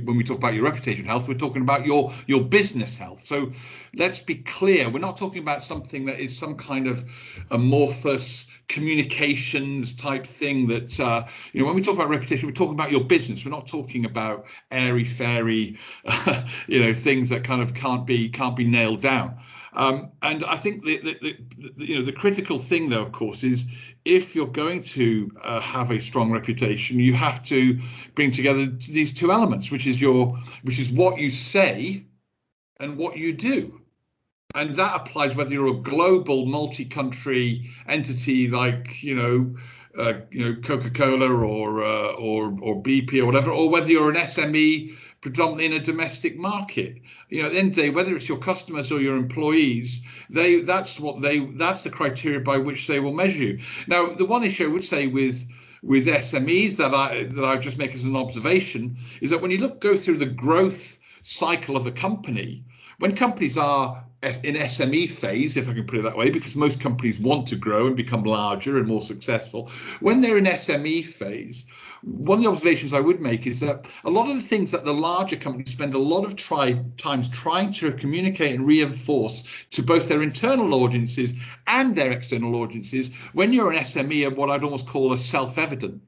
when we talk about your reputation health, we're talking about your business health. So let's be clear, we're not talking about something that is some kind of amorphous communications type thing that when we talk about reputation, we're talking about your business. We're not talking about airy fairy things that kind of can't be nailed down. And I think the critical thing, though, of course, is if you're going to have a strong reputation, you have to bring together these 2 elements, which is what you say and what you do. And that applies whether you're a global multi-country entity like Coca-Cola or BP or whatever, or whether you're an SME predominantly in a domestic market. At the end of the day, whether it's your customers or your employees, that's the criteria by which they will measure you. Now, the one issue I would say with SMEs that I just make as an observation is that when you go through the growth cycle of a company, when companies are in SME phase, if I can put it that way, because most companies want to grow and become larger and more successful, when they're in SME phase, one of the observations I would make is that a lot of the things that the larger companies spend a lot of times trying to communicate and reinforce to both their internal audiences and their external audiences, when you're an SME, are what I'd almost call a self-evident.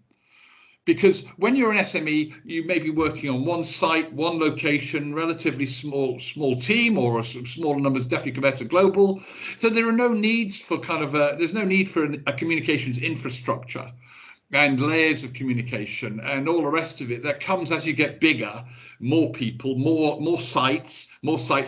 Because when you're an SME, you may be working on one site, one location, relatively small team, or a smaller numbers, definitely compared to global. So there are no needs for there's no need for a communications infrastructure and layers of communication and all the rest of it that comes as you get bigger, more people, more sites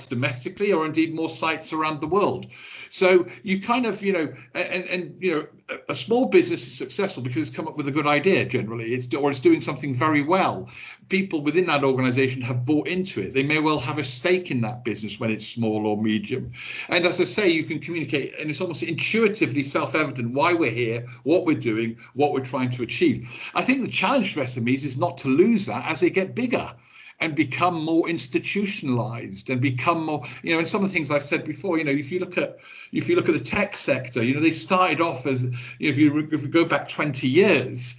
domestically, or indeed more sites around the world. So you kind of, a small business is successful because it's come up with a good idea generally, it's doing something very well. People within that organization have bought into it. They may well have a stake in that business when it's small or medium. And as I say, you can communicate, and it's almost intuitively self-evident why we're here, what we're doing, what we're trying to achieve. I think the challenge for SMEs is not to lose that as they get bigger and become more institutionalized and become more, and some of the things I've said before, if you look at the tech sector, they started off as, if you go back 20 years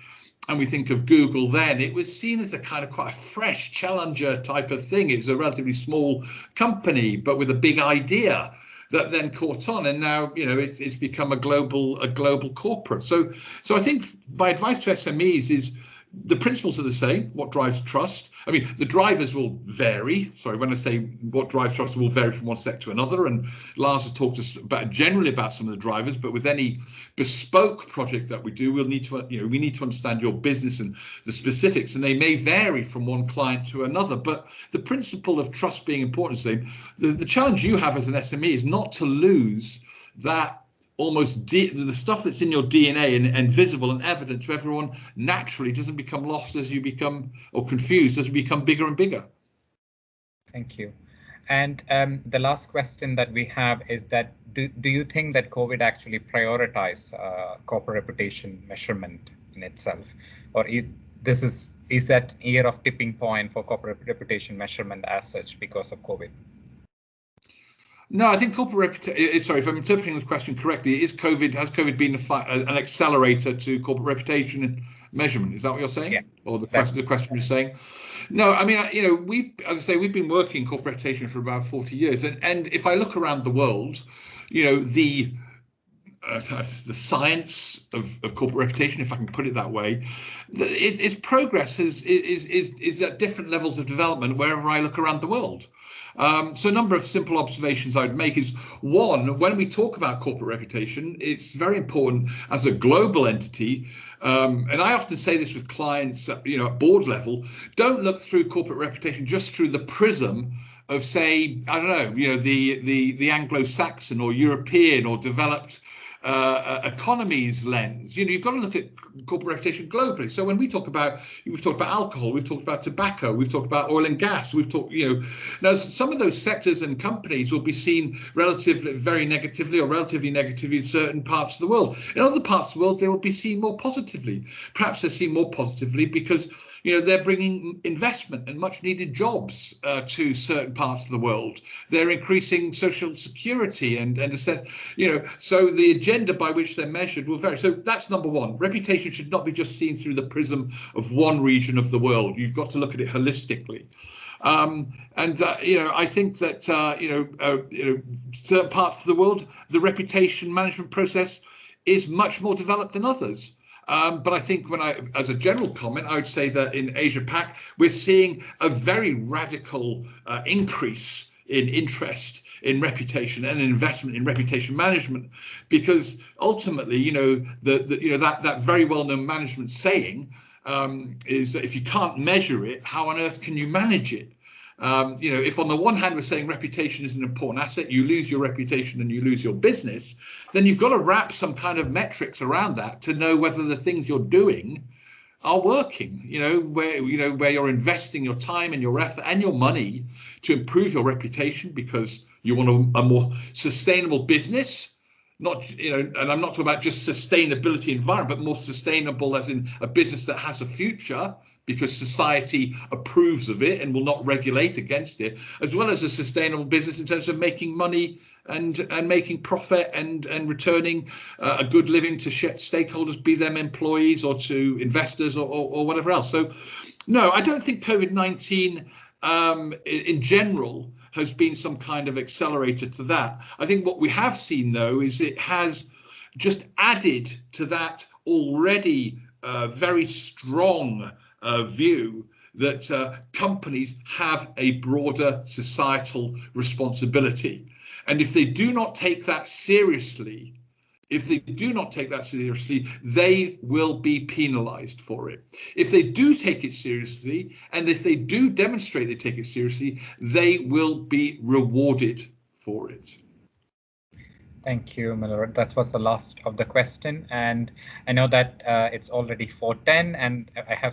and we think of Google then, it was seen as a kind of quite a fresh challenger type of thing. It's a relatively small company, but with a big idea that then caught on, and now it's become a global corporate. So I think my advice to SMEs is the principles are the same. What drives trust? I mean, the drivers will vary. Sorry, when I say what drives trust will vary from one sector to another. And Lars has talked to us generally about some of the drivers. But with any bespoke project that we do, we need to understand your business and the specifics, and they may vary from one client to another. But the principle of trust being important is the same. The challenge you have as an SME is not to lose that. Almost the stuff that's in your DNA and visible and evident to everyone naturally doesn't become lost as you become, or confused as you become bigger and bigger. Thank you. And the last question that we have is that do you think that COVID actually prioritized corporate reputation measurement in itself, or is that year of tipping point for corporate reputation measurement as such because of COVID? No, I think corporate reputation. Sorry, if I'm interpreting this question correctly, has COVID been an accelerator to corporate reputation measurement. Is that what you're saying? Yeah. Or the question is saying? No, I mean, you know, as I say, we've been working in corporate reputation for about 40 years. And if I look around the world, you know, the science of corporate reputation, if I can put it that way, its progress is at different levels of development wherever I look around the world. So a number of simple observations I would make is, one, when we talk about corporate reputation, it's very important as a global entity. And I often say this with clients, you know, at board level, don't look through corporate reputation just through the prism of, say, I don't know, you know, the Anglo-Saxon or European or developed economies lens. You know, you've got to look at corporate reputation globally. So when we've talked about alcohol, we've talked about tobacco, we've talked about oil and gas, we've talked, you know, now some of those sectors and companies will be seen relatively very negatively or relatively negatively in certain parts of the world. In other parts of the world, they will be seen more positively. Perhaps they're seen more positively because, you know, they're bringing investment and much needed jobs to certain parts of the world. They're increasing social security and a sense, you know, so the agenda by which they're measured will vary. So that's number one. Reputation should not be just seen through the prism of one region of the world. You've got to look at it holistically. You know, I think that you know, certain parts of the world, the reputation management process is much more developed than others. But I think as a general comment, I would say that in Asia Pac, we're seeing a very radical increase in interest in reputation and investment in reputation management, because ultimately, you know, that very well-known management saying is that if you can't measure it, how on earth can you manage it? You know, if on the one hand we're saying reputation is an important asset, you lose your reputation and you lose your business, then you've got to wrap some kind of metrics around that to know whether the things you're doing are working. You know, where you're investing your time and your effort and your money to improve your reputation because you want a more sustainable business. Not, you know, and I'm not talking about just sustainability environment, but more sustainable as in a business that has a future, because society approves of it and will not regulate against it, as well as a sustainable business in terms of making money and making profit and returning a good living to stakeholders, be them employees or to investors or whatever else. So, no, I don't think COVID-19 in general has been some kind of accelerator to that. I think what we have seen, though, is it has just added to that already very strong view that companies have a broader societal responsibility. And if they do not take that seriously, they will be penalized for it. If they do take it seriously, and if they do demonstrate they take it seriously, they will be rewarded for it. Thank you, Milorad. That was the last of the question, and I know that it's already 4:10, and I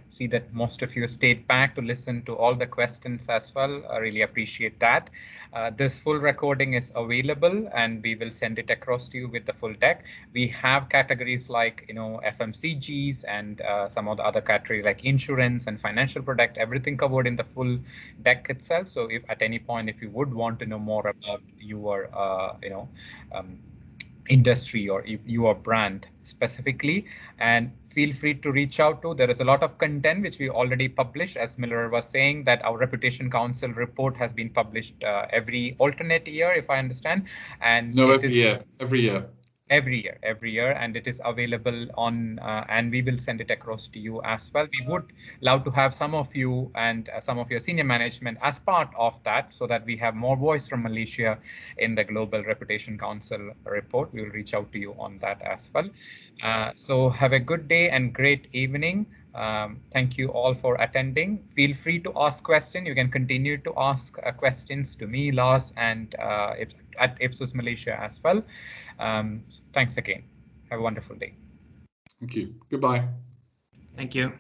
see that most of you stayed back to listen to all the questions as well. I really appreciate that. This full recording is available, and we will send it across to you with the full deck. We have categories like, you know, FMCGs and some of the other categories like insurance and financial product, everything covered in the full deck itself. So if at any point, if you would want to know more about your, you know, industry or if your brand specifically, and feel free to reach out to. There is a lot of content which we already published, as Milorad was saying, that our Reputation Council report has been published every alternate year, if I understand. And no, every year, and it is available on and we will send it across to you as well. We would love to have some of you and some of your senior management as part of that, so that we have more voice from Malaysia in the Global Reputation Council report. We will reach out to you on that as well. So have a good day and great evening. Thank you all for attending. Feel free to ask questions. You can continue to ask questions to me, Lars, and at Ipsos Malaysia as well. Thanks again. Have a wonderful day. Thank you. Goodbye. Thank you.